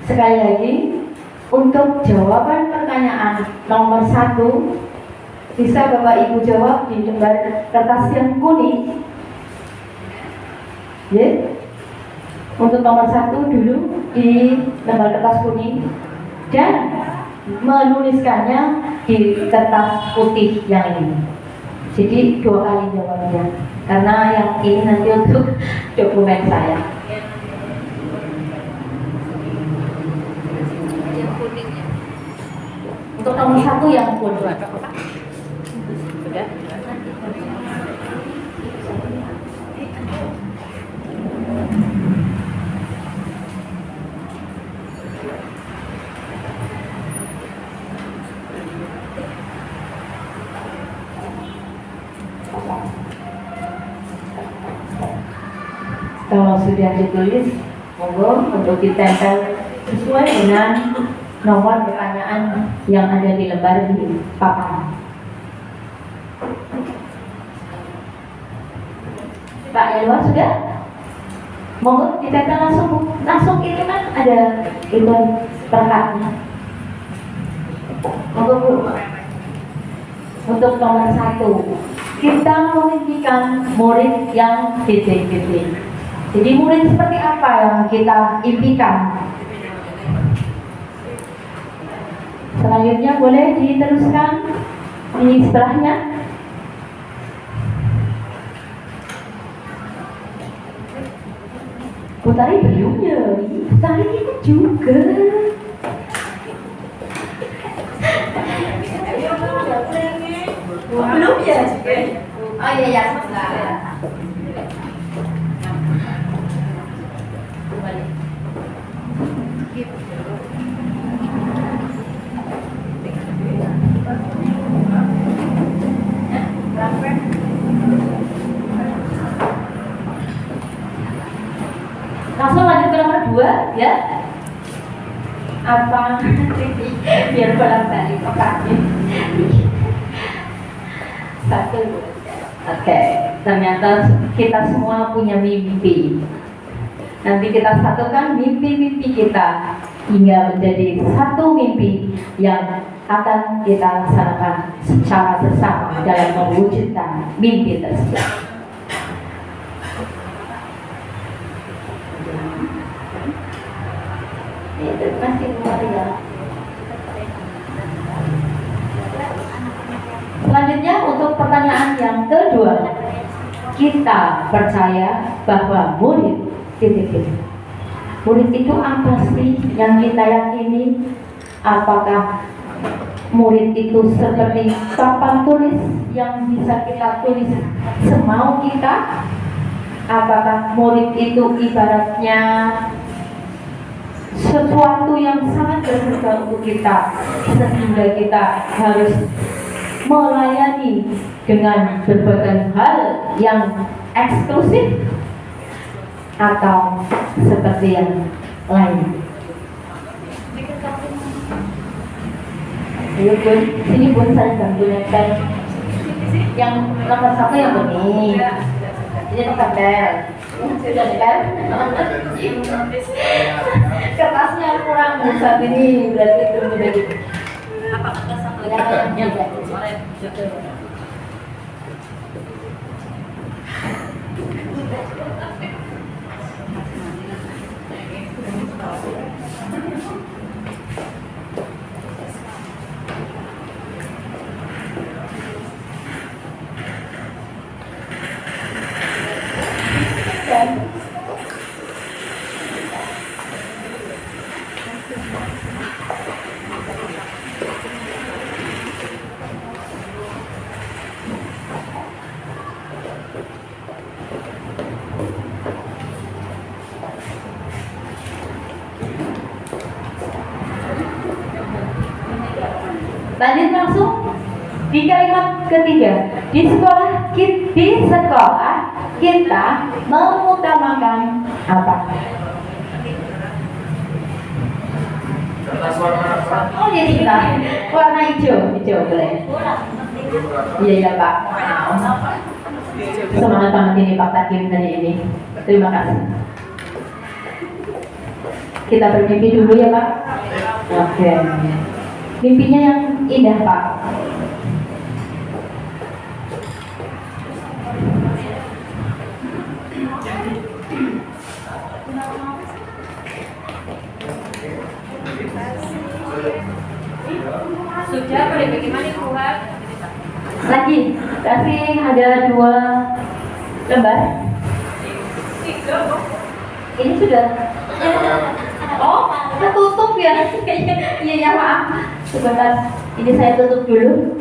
Sekali lagi, untuk jawaban pertanyaan nomor 1 bisa Bapak Ibu jawab di lembar kertas yang kuning. Ya. Untuk nomor 1 dulu di lembar kertas kuning dan menuliskannya di kertas putih yang ini. Jadi 2 kali jawabnya, karena yang ini nanti untuk dokumen saya. Untuk nomor 1 yang kuning. Sudah. Kalau sudah ditulis, monggo untuk ditempel sesuai dengan nomor pertanyaan yang ada di lembar di papan. Pak Elwa sudah? Monggo ditempel langsung itu kan ada itu perangkatnya. Monggo Bu. Untuk nomor 1, kita memimpikan murid yang gede-gede. Jadi murid seperti apa yang kita impikan? Selanjutnya boleh diteruskan ini sebelahnya. Putari belum ya, Putari ikut juga. Belum ya? Oh iya ya, sebentar. Langsung lanjut ke nomor 2 ya. Apa biar bolak-balik otaknya. Satu. Oke, ternyata kita semua punya mimpi. Nanti kita satukan mimpi-mimpi kita hingga menjadi satu mimpi yang akan kita laksanakan secara bersama dalam mewujudkan mimpi tersebut. Terima kasih Bu Maria. Selanjutnya untuk pertanyaan yang kedua, kita percaya bahwa murid murid itu apa sih yang kita yakini? Apakah murid itu seperti papan tulis yang bisa kita tulis semau kita? Apakah murid itu ibaratnya sesuatu yang sangat berharga untuk kita sehingga kita harus melayani dengan berbagai hal yang eksklusif, atau seperti yang lain? Ayo Bun, sini Bun, saya bantu nempel. Yang nomor 1 yang ini, ini tempel. Sudah nempel? Kertasnya kurang saat ini, berarti belum jadi. Apa kertas satu? Yang lanjut langsung di kalimat ketiga. Di sekolah kita mengutamakan apa? Oh ya kita warna hijau boleh. Iya Pak. Semangat banget ini Pak Takim hari ini. Terima kasih. Kita bermimpi dulu ya Pak. Oke. Mimpinya yang indah Pak. Sudah boleh bagaimana keluar? Lagi, kasih ada 2 lembar. Ini sudah. Oh, tertutup ya? Iya ya maaf. Sebentar, ini saya tutup dulu.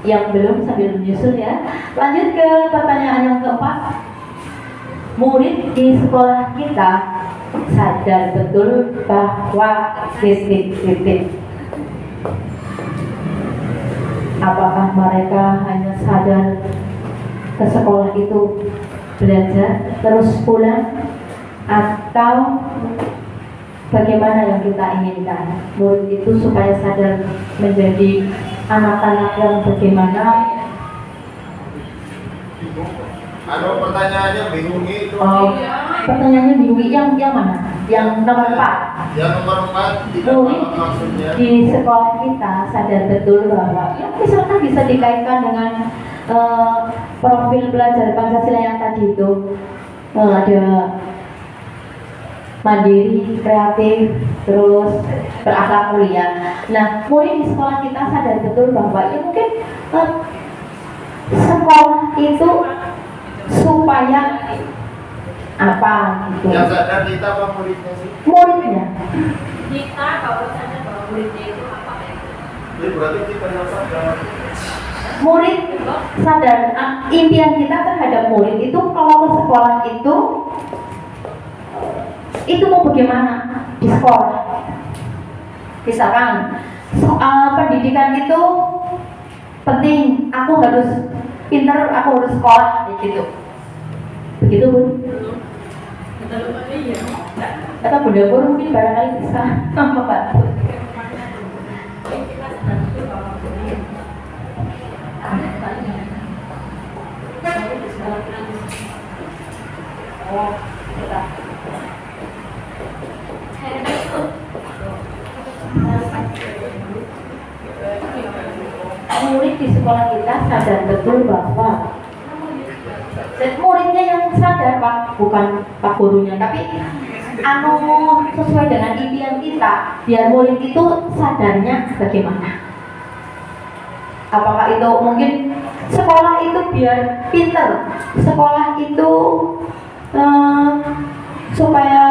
Yang belum sambil menyusul ya. Lanjut ke pertanyaan yang keempat. Murid di sekolah kita sadar betul bahwa titik-titik. Apakah mereka hanya sadar ke sekolah itu belajar terus pulang, atau bagaimana yang kita inginkan. Murid itu supaya sadar menjadi anak-anak yang bagaimana. Pertanyaannya bingung itu. Oh, pertanyaannya bingung yang mana? Yang nomor 4. Yang nomor 4 tidak Murid paham maksudnya. di sekolah kita sadar betul bahwa ya misalkan bisa dikaitkan dengan profil belajar Pancasila yang tadi itu ada mandiri, kreatif, terus berakhlak mulia. Nah, murid di sekolah kita sadar betul bahwa ya mungkin sekolah itu supaya apa gitu. Yang sadar kita apa muridnya sih? Muridnya. Kita kalau sadar bahwa muridnya itu apa ya? Jadi berarti kita yang sadar. Murid sadar, impian kita terhadap murid itu kalau ke sekolah itu mau bagaimana di sekolah. Misalkan pendidikan itu penting, aku harus pintar, aku harus sekolah gitu. Begitu Bu? Kata Bunda Pur mungkin barangkali bisa membantu. Murid di sekolah kita sadar betul bahwa muridnya yang sadar Pak, bukan Pak gurunya, tapi sesuai dengan impian kita, biar murid itu sadarnya bagaimana. Apakah itu mungkin sekolah itu biar pinter, sekolah itu supaya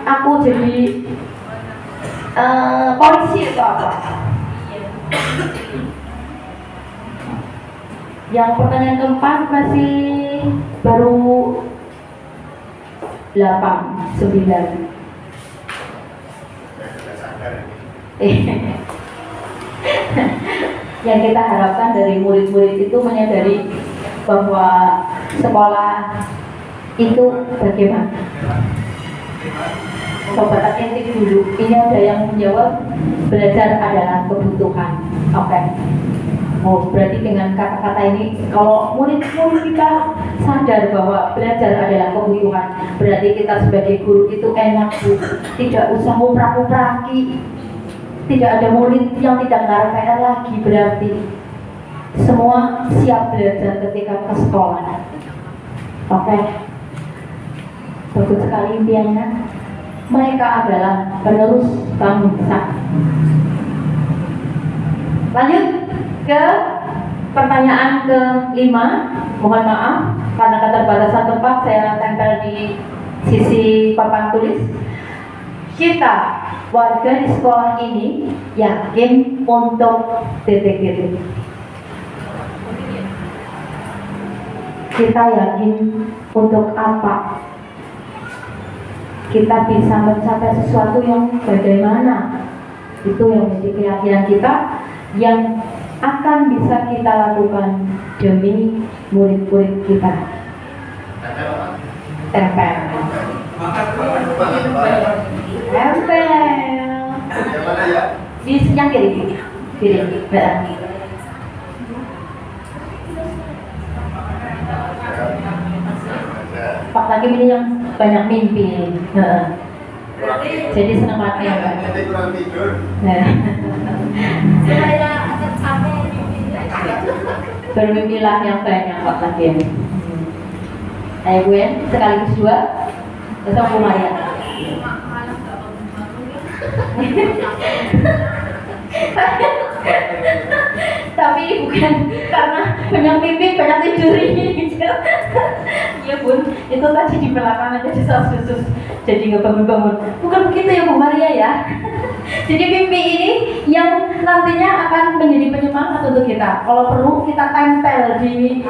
aku jadi polisi atau apa. Yang pertanyaan keempat masih baru 8, 9. Yang kita harapkan dari murid-murid itu menyadari bahwa sekolah itu bagaimana. Sobat Atentik dulu, ini ada yang menjawab belajar adalah kebutuhan. Oke. Oh, berarti dengan kata-kata ini, kalau murid-murid kita sadar bahwa belajar adalah kebutuhan, berarti kita sebagai guru itu enak Bu, tidak usah nguprak-ngupraki. Tidak ada murid yang tidak naruh PR lagi, berarti semua siap belajar ketika ke sekolah. Oke. Bagus sekali impiannya. Mereka adalah penerus bangsa. Lanjut ke pertanyaan ke-5. Mohon maaf karena keterbatasan tempat, saya tempel di sisi papan tulis. Kita warga di sekolah ini yakin untuk titik-titik. Kita yakin untuk apa? Kita bisa mencapai sesuatu yang bagaimana? Itu yang menjadi keyakinan kita yang akan bisa kita lakukan demi murid-murid kita. Tempel. Tempel. Yang mana ya? Di yang kiri. Kiri. Pak lagi ini yang banyak mimpi. Jadi senang mati ya Pak. Nanti kurang tidur. Saya akan sampai Bermimpilah yang banyak Pak lagi. Ayo Gwen, sekaligus 2. Besok Bu Maria. Tapi bukan karena banyak mimpi, banyak tidur ini. Iya Bun, itu tadi di belakang ada desas khusus, jadi nggak bangun-bangun. Bukan begitu ya Bu Maria ya. Jadi mimpi ini yang nantinya akan menjadi penyemangat untuk kita. Kalau perlu kita tempel di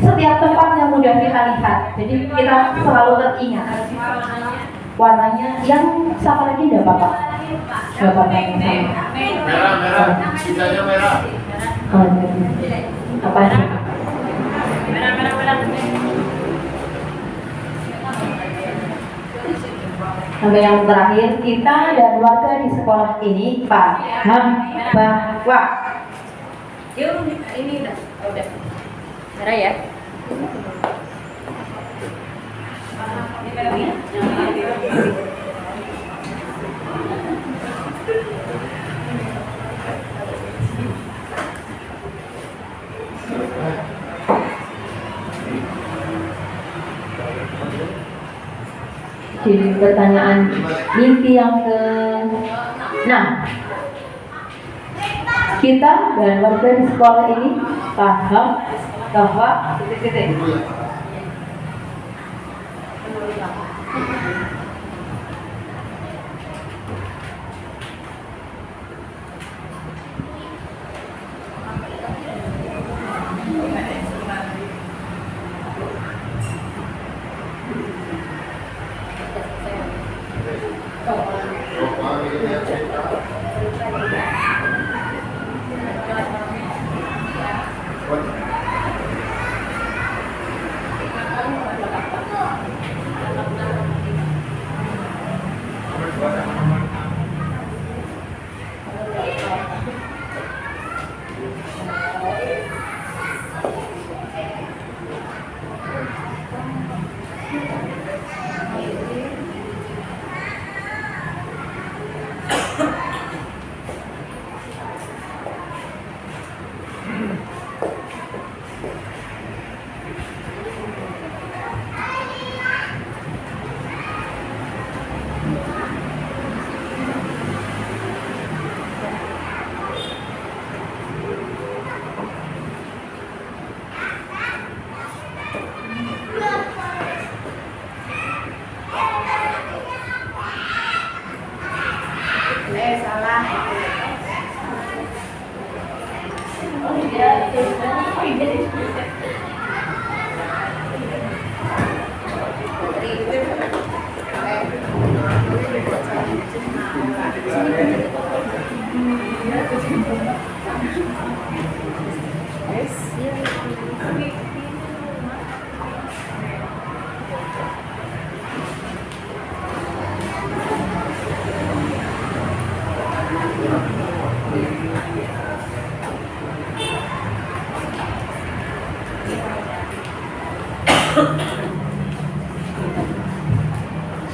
setiap tempat yang mudah kita lihat. Jadi kita selalu teringat. Warnanya yang siapa lagi enggak apa-apa? Enggak apa-apa yang sama. Merah, sisanya merah. Oh, apa sih? merah. Sampai yang terakhir, kita dan warga di sekolah ini paham bahwa Yuk, ini udah. Cara ya. di pertanyaan mimpi yang ke-6, kita dan warga di sekolah ini paham bahwa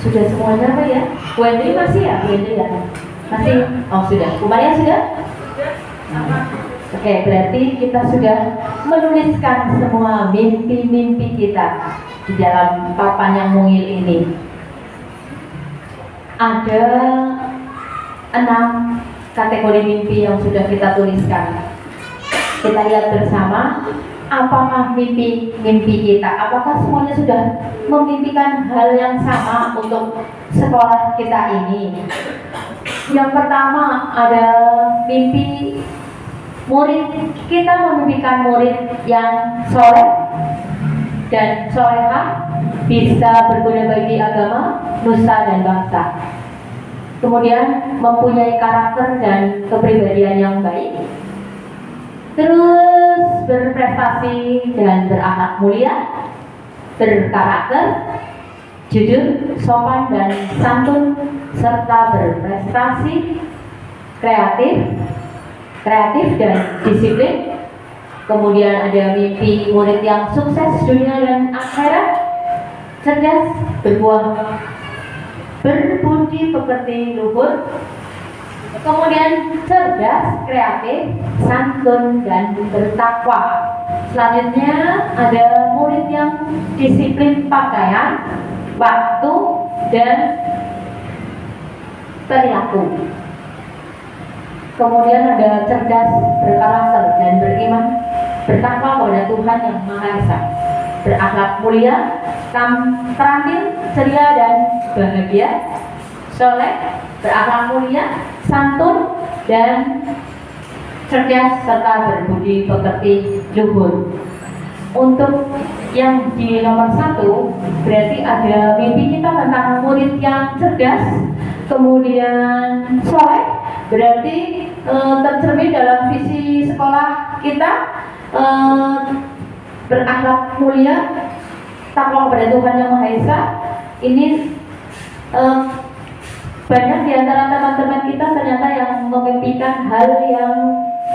sudah semuanya apa ya? Wendy masih ya? Wendy ya? Masih? Oh sudah. Umaya sudah? Oke, berarti kita sudah menuliskan semua mimpi-mimpi kita di dalam papan yang mungil ini. Ada 6 kategori mimpi yang sudah kita tuliskan. Kita lihat bersama apakah mimpi-mimpi kita, apakah semuanya sudah memimpikan hal yang sama untuk sekolah kita ini. Yang pertama ada mimpi murid, kita memimpikan murid yang soleh dan solehah, bisa berguna bagi agama, nusa dan bangsa. Kemudian mempunyai karakter dan kepribadian yang baik, terus berprestasi dan berakhlak mulia, berkarakter, jujur, sopan dan santun, serta berprestasi, kreatif dan disiplin. Kemudian ada mimpi murid yang sukses dunia dan akhirat, cerdas, berbudi pekerti luhur. Kemudian cerdas, kreatif, santun dan bertakwa. Selanjutnya ada murid yang disiplin pakaian, waktu dan perilaku. Kemudian ada cerdas, berkarakter dan beriman, bertakwa kepada Tuhan yang Maha Esa, berakhlak mulia, terampil, ceria dan bahagia, soleh, berakhlak mulia, santun dan cerdas serta berbudi pekerti luhur. Untuk yang di nomor 1 berarti ada mimpi kita tentang murid yang cerdas, kemudian soleh, berarti tercermin dalam visi sekolah kita, berakhlak mulia, takwa kepada Tuhan yang Maha Esa. Ini banyak di antara teman-teman kita ternyata yang memimpikan hal yang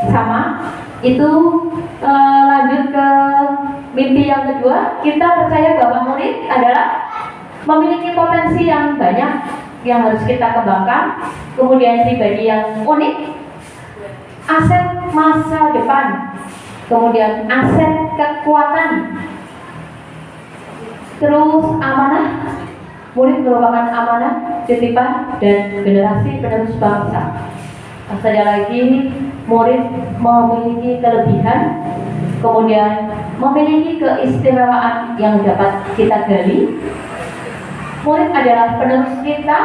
sama. Itu lanjut ke mimpi yang kedua, kita percaya bahwa murid adalah memiliki potensi yang banyak yang harus kita kembangkan, kemudian pribadi yang unik, aset masa depan, kemudian aset kekuatan, terus amanah. Murid merupakan amanah, titipan, dan generasi penerus bangsa. Saja lagi, murid memiliki kelebihan, kemudian memiliki keistimewaan yang dapat kita gali. Murid adalah penerus kita.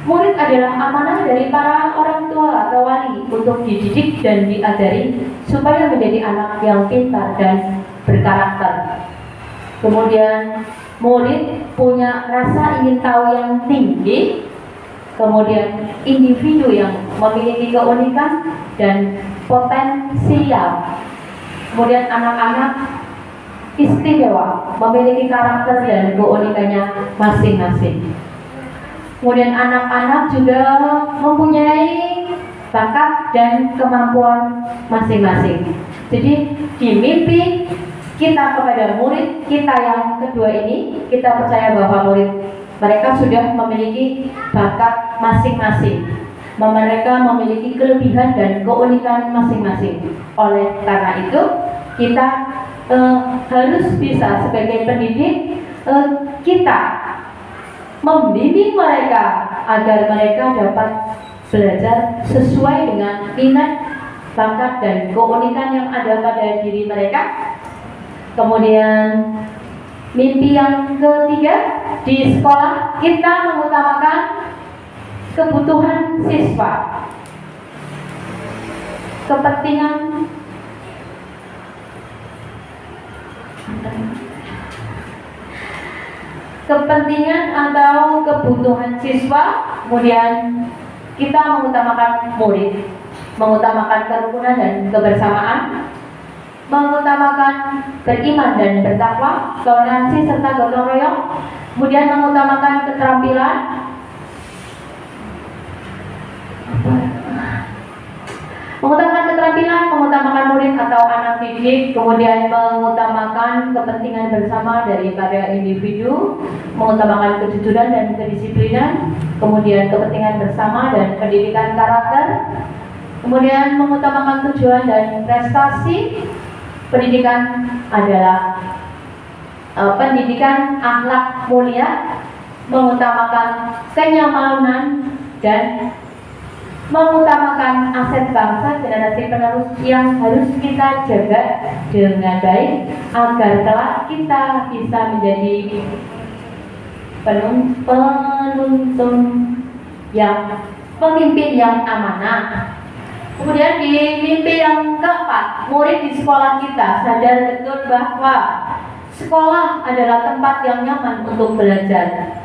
Murid adalah amanah dari para orang tua atau wali untuk dididik dan diajari supaya menjadi anak yang pintar dan berkarakter. Kemudian murid punya rasa ingin tahu yang tinggi. Kemudian individu yang memiliki keunikan dan potensial. Kemudian anak-anak istimewa, memiliki karakter dan keunikannya masing-masing. Kemudian anak-anak juga mempunyai bakat dan kemampuan masing-masing. Jadi di mimpi kita kepada murid kita yang kedua ini, kita percaya bahwa murid mereka sudah memiliki bakat masing-masing. Mereka memiliki kelebihan dan keunikan masing-masing. Oleh karena itu, kita harus bisa sebagai pendidik kita membimbing mereka agar mereka dapat belajar sesuai dengan minat, bakat, dan keunikan yang ada pada diri mereka. Kemudian mimpi yang ketiga, di sekolah kita mengutamakan kebutuhan siswa, kepentingan atau kebutuhan siswa. Kemudian kita mengutamakan murid, mengutamakan kerukunan dan kebersamaan, mengutamakan beriman dan bertakwa, toleransi serta gotong royong. Kemudian mengutamakan keterampilan, mengutamakan murid atau anak didik, kemudian mengutamakan kepentingan bersama daripada individu, mengutamakan kejujuran dan kedisiplinan, kemudian kepentingan bersama dan pendidikan karakter, kemudian mengutamakan tujuan dan prestasi. Pendidikan adalah pendidikan akhlak mulia, mengutamakan kenyamanan dan mengutamakan aset bangsa generasi penerus yang harus kita jaga dengan baik agar kelak kita bisa menjadi penuntun yang pemimpin yang amanah. Kemudian di mimpi yang keempat, murid di sekolah kita sadar betul bahwa sekolah adalah tempat yang nyaman untuk belajar.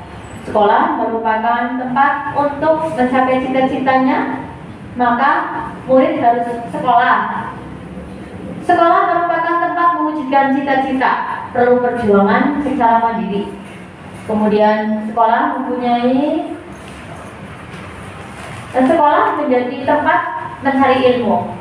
Sekolah merupakan tempat untuk mencapai cita-citanya, maka murid harus sekolah. Sekolah merupakan tempat mewujudkan cita-cita, perlu perjuangan secara mandiri. Kemudian sekolah menjadi tempat mencari ilmu,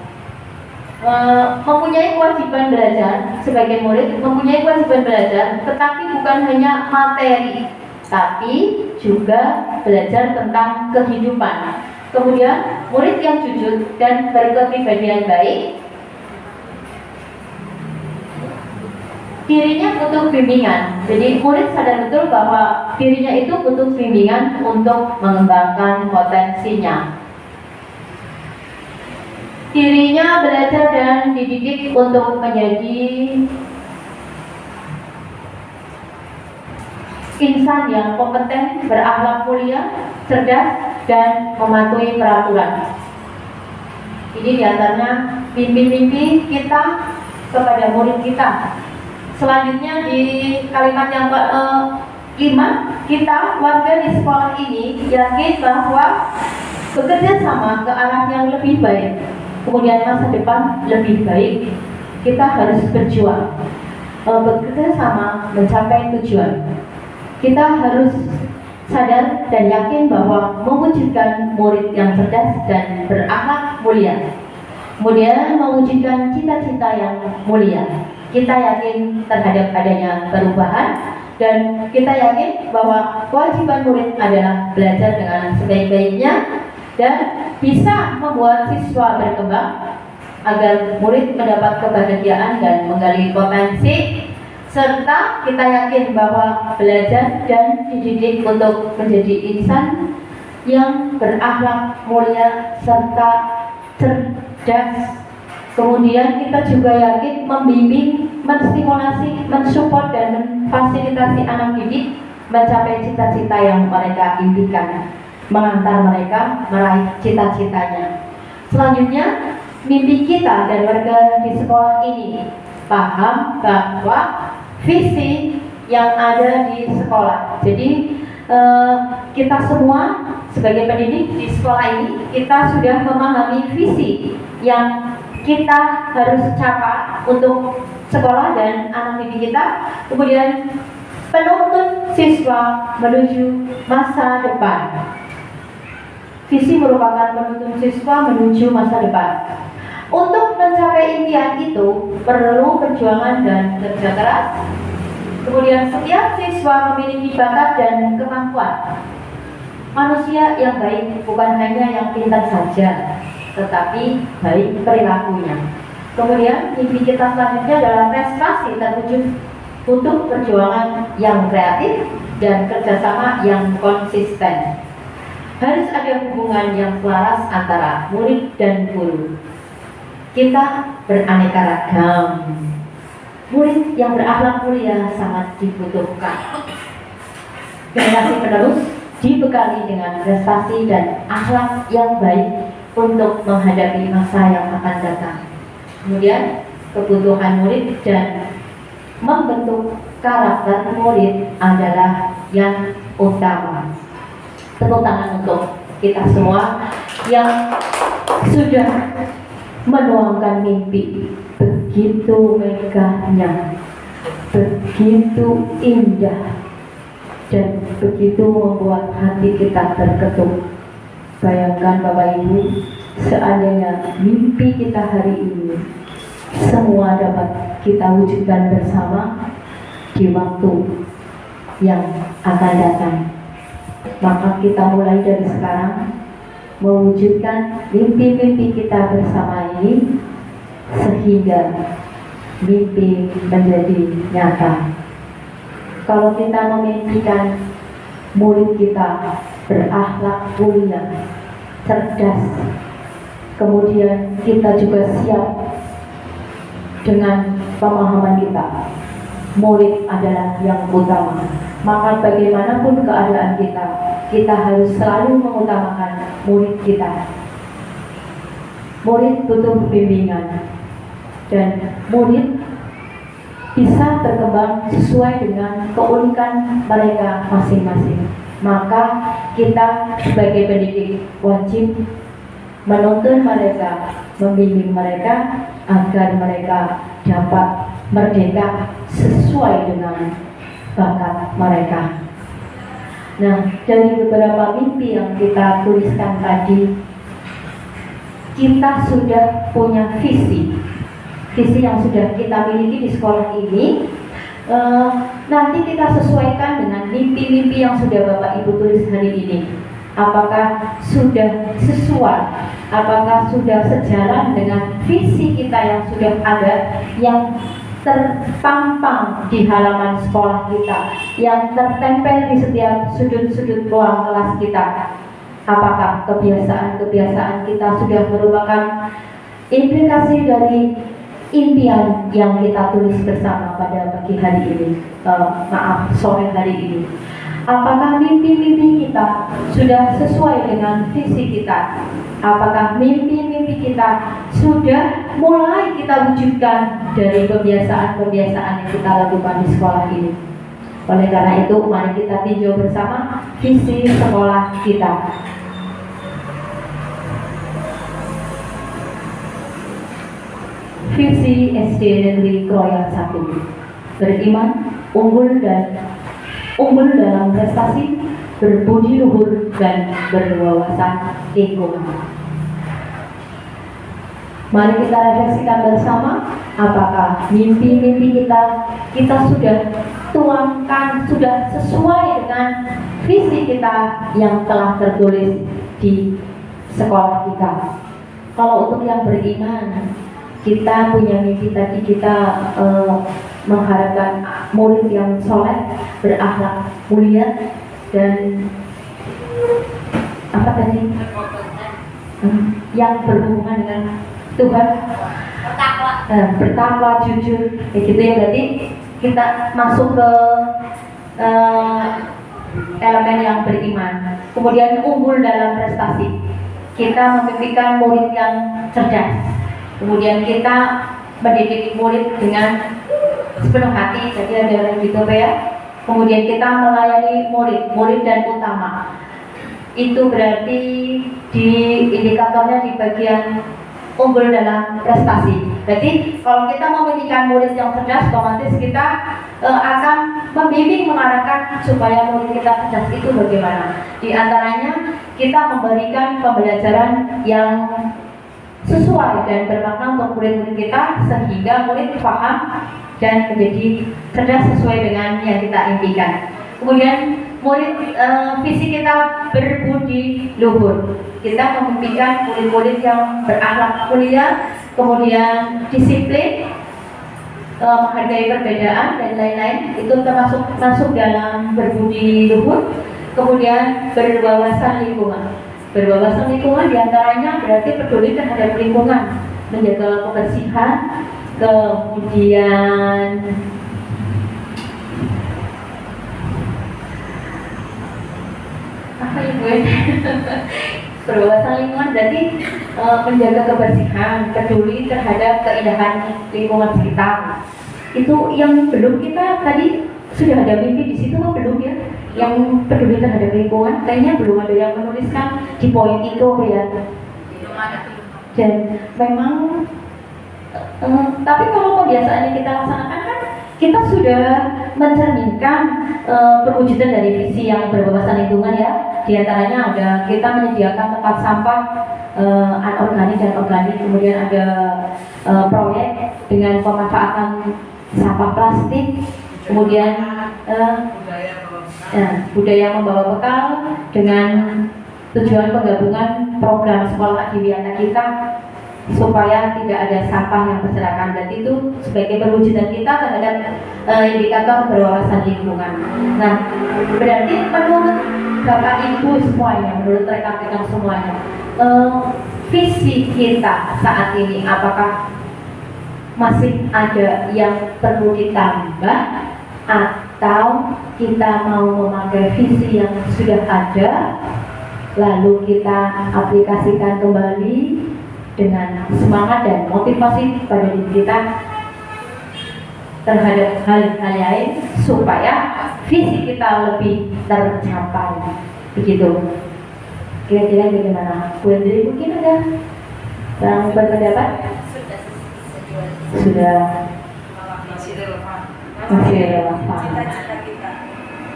mempunyai kewajiban belajar sebagai murid, mempunyai kewajiban belajar, tetapi bukan hanya materi, tapi juga belajar tentang kehidupan. Kemudian murid yang jujur dan berkepribadian baik, dirinya butuh bimbingan. Jadi murid sadar betul bahwa dirinya itu butuh bimbingan untuk mengembangkan potensinya. Dirinya belajar dan dididik untuk menjadi insan yang kompeten, berakhlak mulia, cerdas, dan mematuhi peraturan. Ini diantaranya mimpi-mimpi kita kepada murid kita. Selanjutnya di kalimat yang ke-5, kita warga di sekolah ini yakin bahwa bekerja sama ke arah yang lebih baik, kemudian masa depan lebih baik, kita harus berjuang, bekerja sama mencapai tujuan. Kita harus sadar dan yakin bahwa mewujudkan murid yang cerdas dan berakhlak mulia, kemudian mewujudkan cita-cita yang mulia. Kita yakin terhadap adanya perubahan dan kita yakin bahwa kewajiban murid adalah belajar dengan sebaik-baiknya dan bisa membuat siswa berkembang agar murid mendapat kebahagiaan dan menggali potensi, serta kita yakin bahwa belajar dan dididik untuk menjadi insan yang berakhlak mulia serta cerdas. Kemudian kita juga yakin membimbing, menstimulasi, mensupport dan memfasilitasi anak didik mencapai cita-cita yang mereka impikan, mengantar mereka meraih cita-citanya. Selanjutnya, mimpi kita dan warga di sekolah ini paham bahwa visi yang ada di sekolah. Jadi kita semua sebagai pendidik di sekolah ini, kita sudah memahami visi yang kita harus capai untuk sekolah dan anak didik kita, kemudian penuntun siswa menuju masa depan. Visi merupakan penuntun siswa menuju masa depan. Untuk mencapai impian itu perlu perjuangan dan kerja keras. Kemudian setiap siswa memiliki bakat dan kemampuan. Manusia yang baik bukan hanya yang pintar saja, tetapi baik perilakunya. Kemudian mimpi kita selanjutnya adalah prestasi terwujud untuk perjuangan yang kreatif dan kerjasama yang konsisten. Harus ada hubungan yang selaras antara murid dan guru. Kita beraneka ragam. Murid yang berakhlak mulia sangat dibutuhkan. Generasi penerus dibekali dengan prestasi dan akhlak yang baik untuk menghadapi masa yang akan datang. Kemudian kebutuhan murid dan membentuk karakter murid adalah yang utama. Tepuk tangan untuk kita semua yang sudah menuangkan mimpi begitu megahnya, begitu indah, dan begitu membuat hati kita terketuk. Bayangkan Bapak Ibu, seandainya mimpi kita hari ini semua dapat kita wujudkan bersama di waktu yang akan datang. Maka kita mulai dari sekarang mewujudkan mimpi-mimpi kita bersama ini sehingga mimpi menjadi nyata. Kalau kita memimpikan murid kita berakhlak mulia, cerdas, kemudian kita juga siap dengan pemahaman kita, murid adalah yang utama, maka bagaimanapun keadaan kita harus selalu mengutamakan murid kita. Murid butuh bimbingan dan murid bisa berkembang sesuai dengan keunikan mereka masing-masing. Maka kita sebagai pendidik wajib menuntun mereka, membimbing mereka agar mereka dapat merdeka sesuai dengan bakat mereka. Nah, dari beberapa mimpi yang kita tuliskan tadi, kita sudah punya visi yang sudah kita miliki di sekolah ini. Nanti kita sesuaikan dengan mimpi-mimpi yang sudah Bapak Ibu tulis hari ini. Apakah sudah sesuai? Apakah sudah sejalan dengan visi kita yang sudah ada, yang terpampang di halaman sekolah kita, yang tertempel di setiap sudut-sudut ruang kelas kita? Apakah kebiasaan-kebiasaan kita sudah merupakan implikasi dari impian yang kita tulis bersama pada pagi hari ini, sore hari ini? Apakah mimpi-mimpi kita sudah sesuai dengan visi kita? Apakah mimpi-mimpi kita sudah mulai kita wujudkan dari kebiasaan-kebiasaan yang kita lakukan di sekolah ini? Oleh karena itu, mari kita tinjau bersama visi sekolah kita. Visi SD Negeri Kroya 1: beriman, unggul dalam prestasi, berbudi luhur dan berwawasan lingkungan. Mari kita refleksikan bersama, apakah mimpi-mimpi kita sudah tuangkan, sudah sesuai dengan visi kita yang telah tertulis di sekolah kita. Kalau untuk yang beriman, kita punya mimpi tadi, kita mengharapkan murid yang soleh, berakhlak mulia, dan apa tadi? Yang berhubungan dengan Tuhan, bertakwa, jujur, kayak gitu ya. Berarti kita masuk ke elemen yang beriman. Kemudian unggul dalam prestasi. Kita memimpikan murid yang cerdas. Kemudian kita mendidik murid dengan sepenuh hati. Jadi ada yang gitu ya. Kemudian kita melayani murid dan utama. Itu berarti di indikatornya di bagian unggul dalam prestasi. Berarti kalau kita memiliki murid yang cerdas, otomatis kita akan membimbing, mengarahkan supaya murid kita cerdas itu bagaimana. Di antaranya kita memberikan pembelajaran yang sesuai dan bermakna untuk murid-murid kita, sehingga murid paham dan menjadi cerdas sesuai dengan yang kita impikan. Kemudian visi kita berbudi luhur. Kita memimpikan murid-murid yang berakhlak mulia, kemudian disiplin, menghargai perbedaan dan lain-lain. Itu termasuk masuk dalam berbudi luhur. Kemudian berwawasan lingkungan. Berwawasan lingkungan diantaranya berarti peduli terhadap lingkungan, menjaga kebersihan, kemudian apa ya gue? Berwawasan lingkungan berarti menjaga kebersihan, peduli terhadap keindahan lingkungan sekitar. Itu yang belum kita tadi sudah ada mimpi di situ kok belum ya? Yang peduli terhadap lingkungan kayaknya belum ada yang menuliskan di poin itu ya. Dan memang tapi kalau kebiasaan yang kita laksanakan kan kita sudah mencerminkan perwujudan dari visi yang berwawasan lingkungan ya. Di antaranya ada kita menyediakan tempat sampah anorganik dan organik, kemudian ada proyek dengan pemanfaatan sampah plastik, kemudian budaya membawa bekal dengan tujuan penggabungan program sekolah di wilayah kita supaya tidak ada sampah yang berserakan, dan itu sebagai perwujudan kita terhadap indikator berwawasan lingkungan. Nah, berarti menurut Bapak Ibu semuanya, menurut rekan-rekan semuanya, visi kita saat ini apakah masih ada yang perlu ditambah atau kita mau memakai visi yang sudah ada lalu kita aplikasikan kembali dengan semangat dan motivasi pada diri kita terhadap hal-hal lain supaya visi kita lebih tercapai. Begitu. Kira-kira bagaimana? Bu Andri mungkin ada yang berpendapat? Sudah masih relevan.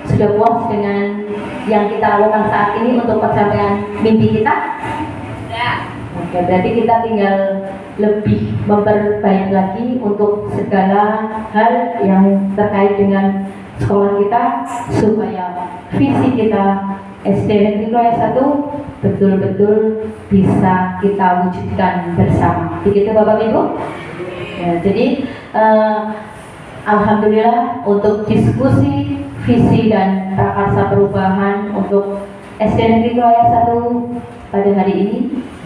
Sudah puas dengan yang kita lakukan saat ini untuk pencapaian mimpi kita? Oke, berarti kita tinggal lebih memperbaiki lagi untuk segala hal yang terkait dengan sekolah kita supaya visi kita SD Negeri Kroya 1 betul-betul bisa kita wujudkan bersama. Begitu Bapak Ibu? Ya, jadi alhamdulillah untuk diskusi visi dan prakarsa perubahan untuk SD Negeri Kroya 1 pada hari ini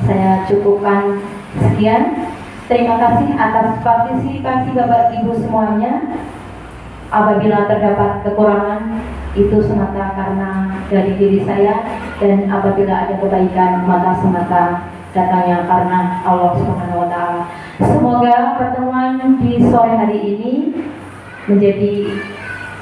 saya cukupkan sekian. Terima kasih atas partisipasi Bapak Ibu semuanya. Apabila terdapat kekurangan itu semata karena dari diri saya, dan apabila ada kebaikan maka semata datangnya karena Allah Subhanahu wa taala. Semoga pertemuan di sore hari ini menjadi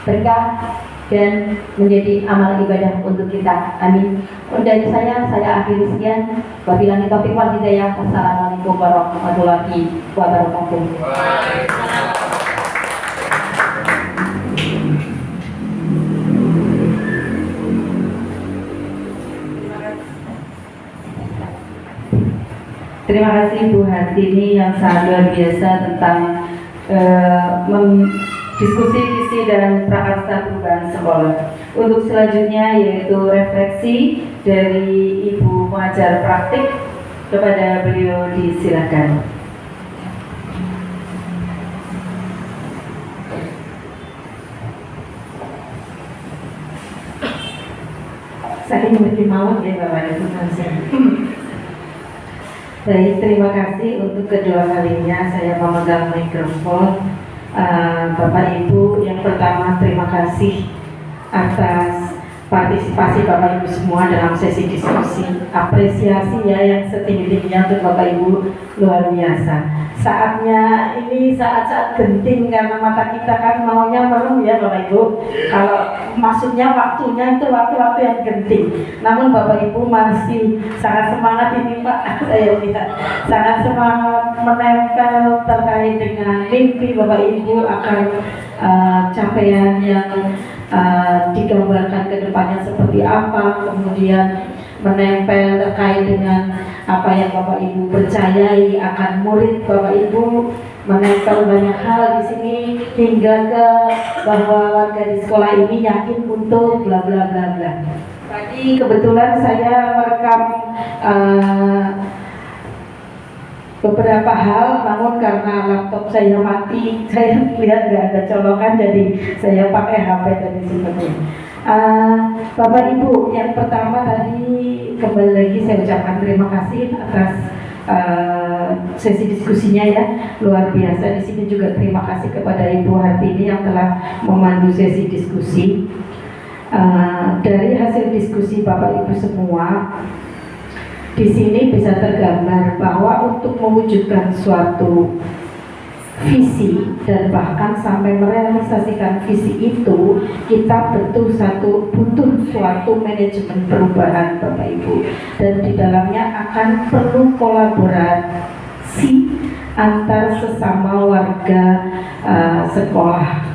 berkah dan menjadi amal ibadah untuk kita. Amin. Dari saya akhiri sekian. Wabillahi taufiq wal hidayah. Wassalamualaikum warahmatullahi wabarakatuh. Terima kasih Bu Hartini yang sangat luar biasa tentang diskusi visi dan prakarsa perubahan sekolah. Untuk selanjutnya yaitu refleksi dari Ibu pengajar praktik, kepada beliau disilakan. Saya ingin malam ya Bapak Ibu. Baik, terima kasih untuk kedua kalinya saya memegang mikrofon. Bapak Ibu, yang pertama terima kasih atas partisipasi Bapak Ibu semua dalam sesi diskusi. Apresiasi ya yang setinggi-tingginya untuk Bapak Ibu, luar biasa. Saatnya ini saat-saat genting karena mata kita kan maunya merem ya Bapak Ibu. Kalau maksudnya waktunya itu waktu-waktu yang genting. Namun Bapak Ibu masih sangat semangat ini Pak. Saya lihat sangat semangat menempel terkait dengan mimpi Bapak Ibu akan capaian yang digambarkan ke depannya seperti apa, kemudian menempel terkait dengan apa yang Bapak Ibu percayai akan murid Bapak Ibu, menempel banyak hal di sini hingga ke bahwa warga di sekolah ini yakin untuk bla bla bla bla. Tadi kebetulan saya merekam beberapa hal, namun karena laptop saya mati, saya lihat nggak ada colokan, jadi saya pakai HP dari sini. Bapak Ibu, yang pertama tadi kembali lagi saya ucapkan terima kasih atas sesi diskusinya ya, luar biasa. Di sini juga terima kasih kepada Ibu Hartini yang telah memandu sesi diskusi. Dari hasil diskusi Bapak Ibu semua, di sini bisa tergambar bahwa untuk mewujudkan suatu visi dan bahkan sampai merealisasikan visi itu, kita butuh suatu manajemen perubahan Bapak Ibu, dan di dalamnya akan perlu kolaborasi antar sesama warga sekolah.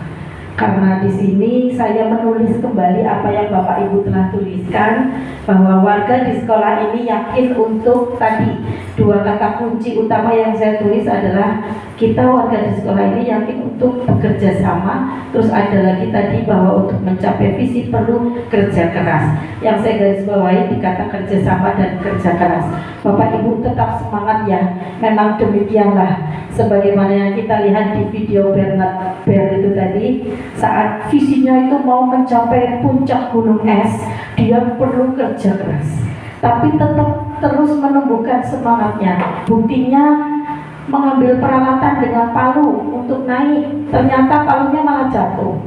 Karena di sini saya menulis kembali apa yang Bapak Ibu telah tuliskan, bahwa warga di sekolah ini yakin untuk tadi dua kata kunci utama yang saya tulis adalah kita warga di sekolah ini yakin untuk bekerja sama. Terus ada lagi tadi bahwa untuk mencapai visi perlu kerja keras. Yang saya garis bawahi di kata kerja sama dan kerja keras. Bapak Ibu tetap semangat ya. Memang demikianlah sebagaimana yang kita lihat di video Bernard Baird itu tadi, saat visinya itu mau mencapai puncak gunung es, dia perlu kerja keras, tapi tetap terus menumbuhkan semangatnya. Buktinya mengambil peralatan dengan palu untuk naik, ternyata palunya malah jatuh.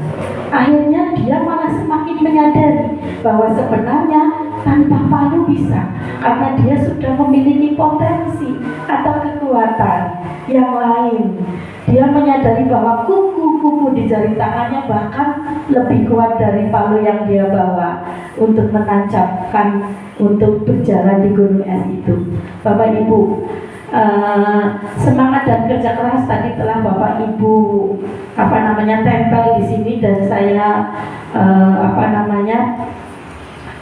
Akhirnya dia malah semakin menyadari bahwa sebenarnya tanpa palu bisa, karena dia sudah memiliki potensi atau kekuatan yang lain. Dia menyadari bahwa kuku-kuku di jari tangannya bahkan lebih kuat dari palu yang dia bawa untuk menancapkan, untuk berjalan di gunung es itu. Bapak Ibu, semangat dan kerja keras tadi telah Bapak Ibu tempel di sini, dan saya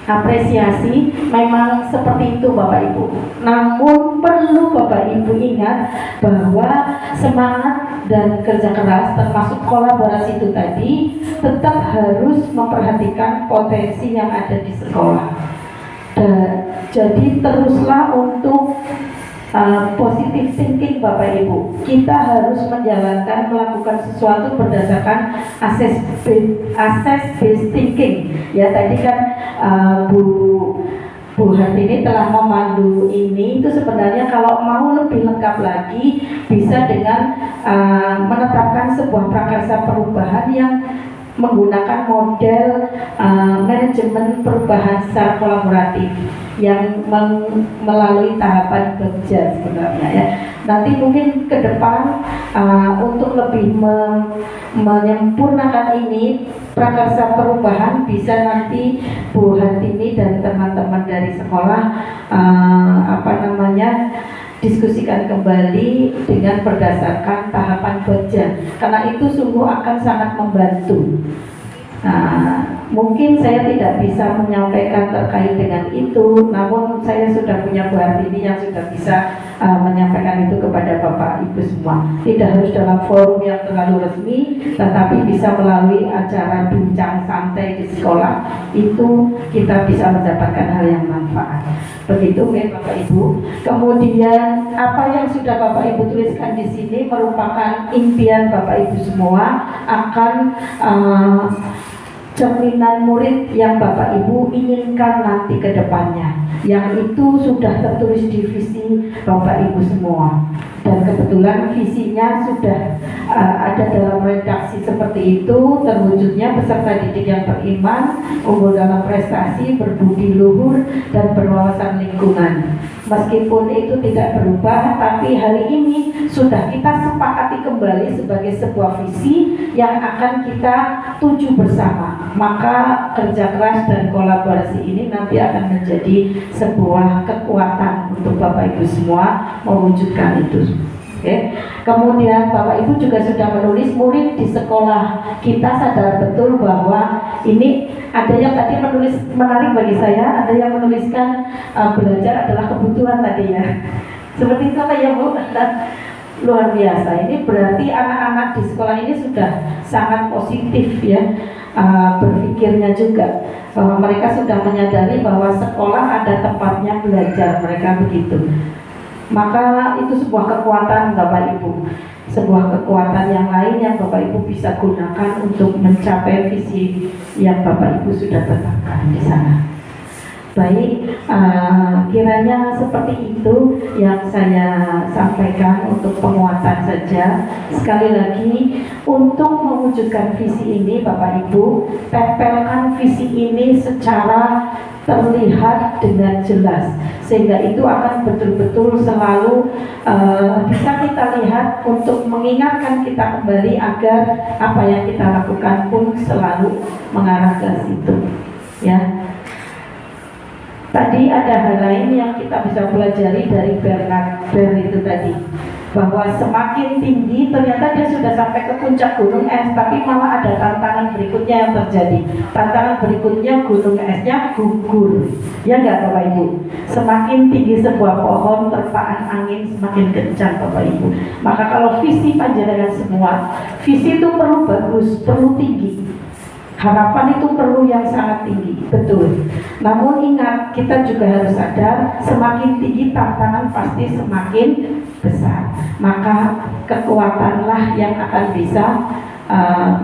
apresiasi. Memang seperti itu Bapak Ibu. Namun perlu Bapak Ibu ingat bahwa semangat dan kerja keras termasuk kolaborasi itu tadi tetap harus memperhatikan potensi yang ada di sekolah. Jadi teruslah untuk positive thinking Bapak Ibu. Kita harus melakukan sesuatu berdasarkan assess based thinking. Ya tadi kan Bu Hartini telah memandu ini. Itu sebenarnya kalau mau lebih lengkap lagi bisa dengan menetapkan sebuah prakarsa perubahan yang menggunakan model manajemen perubahan secara kolaboratif yang melalui tahapan kerja sebenarnya ya. Nanti mungkin ke depan untuk lebih menyempurnakan ini prakarsa perubahan bisa nanti Bu Hartini dan teman-teman dari sekolah diskusikan kembali dengan berdasarkan tahapan kerja, karena itu sungguh akan sangat membantu. Mungkin saya tidak bisa menyampaikan terkait dengan itu, namun saya sudah punya Bu Hartini yang sudah bisa menyampaikan itu kepada Bapak Ibu semua. Tidak harus dalam forum yang terlalu resmi, tetapi bisa melalui acara bincang santai di sekolah, itu kita bisa mendapatkan hal yang manfaat. Begitu ya Bapak Ibu. Kemudian apa yang sudah Bapak Ibu tuliskan di sini merupakan impian Bapak Ibu semua akan cerminan murid yang Bapak Ibu inginkan nanti ke depannya, yang itu sudah tertulis di visi Bapak Ibu semua. Dan kebetulan visinya sudah ada dalam redaksi seperti itu, terwujudnya peserta didik yang beriman, unggul dalam prestasi, berbudi luhur, dan berwawasan lingkungan. Meskipun itu tidak berubah, tapi hari ini sudah kita sepakati kembali sebagai sebuah visi yang akan kita tuju bersama. Maka kerja keras dan kolaborasi ini nanti akan menjadi sebuah kekuatan untuk Bapak Ibu semua mewujudkan itu. Oke. Kemudian Bapak Ibu juga sudah menulis murid di sekolah kita sadar betul bahwa ini ada yang tadi menulis menarik bagi saya, ada yang menuliskan belajar adalah kebutuhan tadi ya. Seperti itu apa ya Bu? Luar biasa. Ini berarti anak-anak di sekolah ini sudah sangat positif ya berpikirnya juga, bahwa mereka sudah menyadari bahwa sekolah ada tempatnya belajar, mereka begitu. Maka itu sebuah kekuatan Bapak Ibu, sebuah kekuatan yang lain yang Bapak Ibu bisa gunakan untuk mencapai visi yang Bapak Ibu sudah tetapkan di sana. Baik, kiranya seperti itu yang saya sampaikan untuk penguatan saja. Sekali lagi, untuk mewujudkan visi ini Bapak Ibu, tempelkan visi ini secara terlihat dengan jelas, sehingga itu akan betul-betul selalu bisa kita lihat untuk mengingatkan kita kembali agar apa yang kita lakukan pun selalu mengarah ke situ ya. Tadi ada hal lain yang kita bisa pelajari dari Bernard Baird itu tadi, bahwa semakin tinggi ternyata dia sudah sampai ke puncak gunung es, tapi malah ada tantangan berikutnya yang terjadi. Tantangan berikutnya gunung esnya gugur, ya enggak Bapak Ibu? Semakin tinggi sebuah pohon, terpaan angin semakin kencang Bapak Ibu. Maka kalau visi panjenengan semua, visi itu perlu bagus, perlu tinggi. Harapan itu perlu yang sangat tinggi, betul. Namun ingat, kita juga harus sadar, semakin tinggi tantangan pasti semakin besar. Maka kekuatanlah yang akan bisa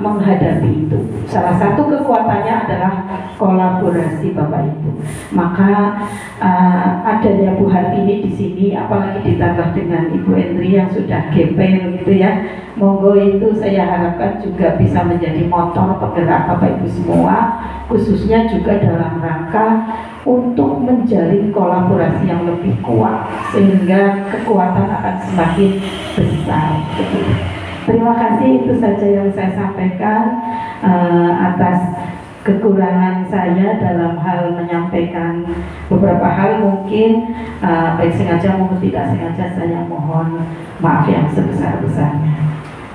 menghadapi itu. Salah satu kekuatannya adalah kolaborasi Bapak Ibu. Maka adanya Bu Hartini di sini, apalagi ditambah dengan Ibu Endri yang sudah GP begitu ya. Monggo itu saya harapkan juga bisa menjadi motor penggerak Bapak Ibu semua, khususnya juga dalam rangka untuk menjalin kolaborasi yang lebih kuat, sehingga kekuatan akan semakin besar. Terima kasih, itu saja yang saya sampaikan atas kekurangan saya dalam hal menyampaikan beberapa hal, mungkin baik sengaja maupun tidak sengaja, saya mohon maaf yang sebesar-besarnya.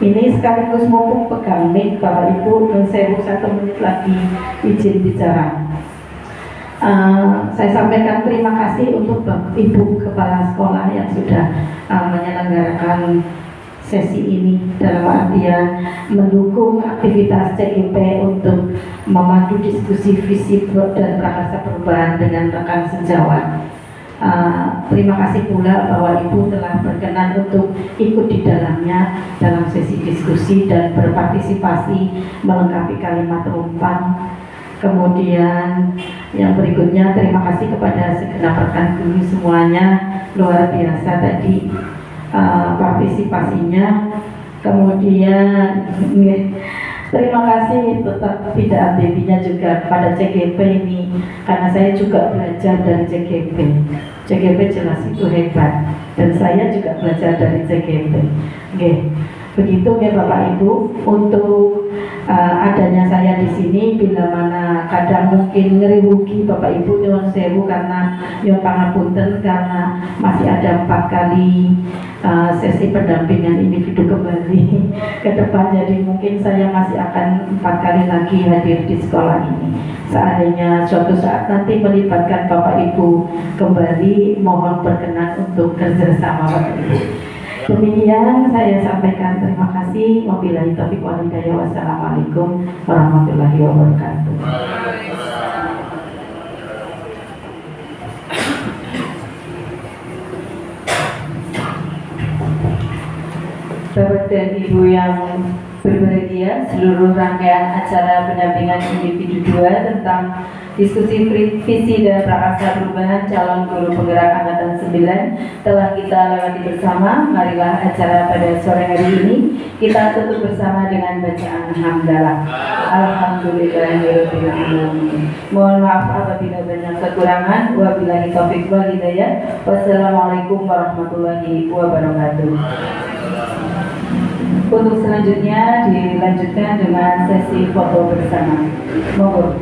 Ini sekaligus mumpung pegang mic Bapak Ibu, dan saya 1 menit lagi izin bicara. Saya sampaikan terima kasih untuk Ibu Kepala Sekolah yang sudah menyelenggarakan sesi ini, dalam artian mendukung aktivitas CIP untuk memandu diskusi visi dan prakarsa perubahan dengan rekan sejawat. Terima kasih pula bahwa Ibu telah berkenan untuk ikut di dalamnya dalam sesi diskusi dan berpartisipasi melengkapi kalimat umpan. Kemudian yang berikutnya, terima kasih kepada segenap rekan guru semuanya, luar biasa tadi partisipasinya. Kemudian terima kasih tetap tidak antinya juga pada CGP ini, karena saya juga belajar dari CGP. CGP jelas itu hebat, dan saya juga belajar dari CGP. Begitu ya Bapak Ibu, untuk adanya saya di sini bila mana kadang mungkin ngeribuki Bapak Ibu nyuwun sewu karena nyuwun pangapunten karena masih ada 4 kali sesi pendampingan individu kembali ke depan, jadi mungkin saya masih akan 4 kali lagi hadir di sekolah ini. Seandainya suatu saat nanti melibatkan Bapak Ibu kembali, mohon berkenan untuk kerjasama Bapak Ibu. Demikian saya sampaikan, terima kasih. Wabillahi taufiq wal hidayah. Wassalamualaikum warahmatullahi wabarakatuh. Bapak dan Ibu yang berbahagia, seluruh rangkaian acara pendampingan individu 2 tentang diskusi visi dan prakarsa perubahan calon guru penggerak angkatan 9 telah kita lewati bersama. Marilah acara pada sore hari ini kita tutup bersama dengan bacaan hamdalah. Alhamdulillahirabbil alamin. Mohon maaf apabila banyak kekurangan. Wabillahi taufiq wal hidayah. Wassalamualaikum warahmatullahi wabarakatuh. Untuk selanjutnya dilanjutkan dengan sesi foto bersama. Monggo.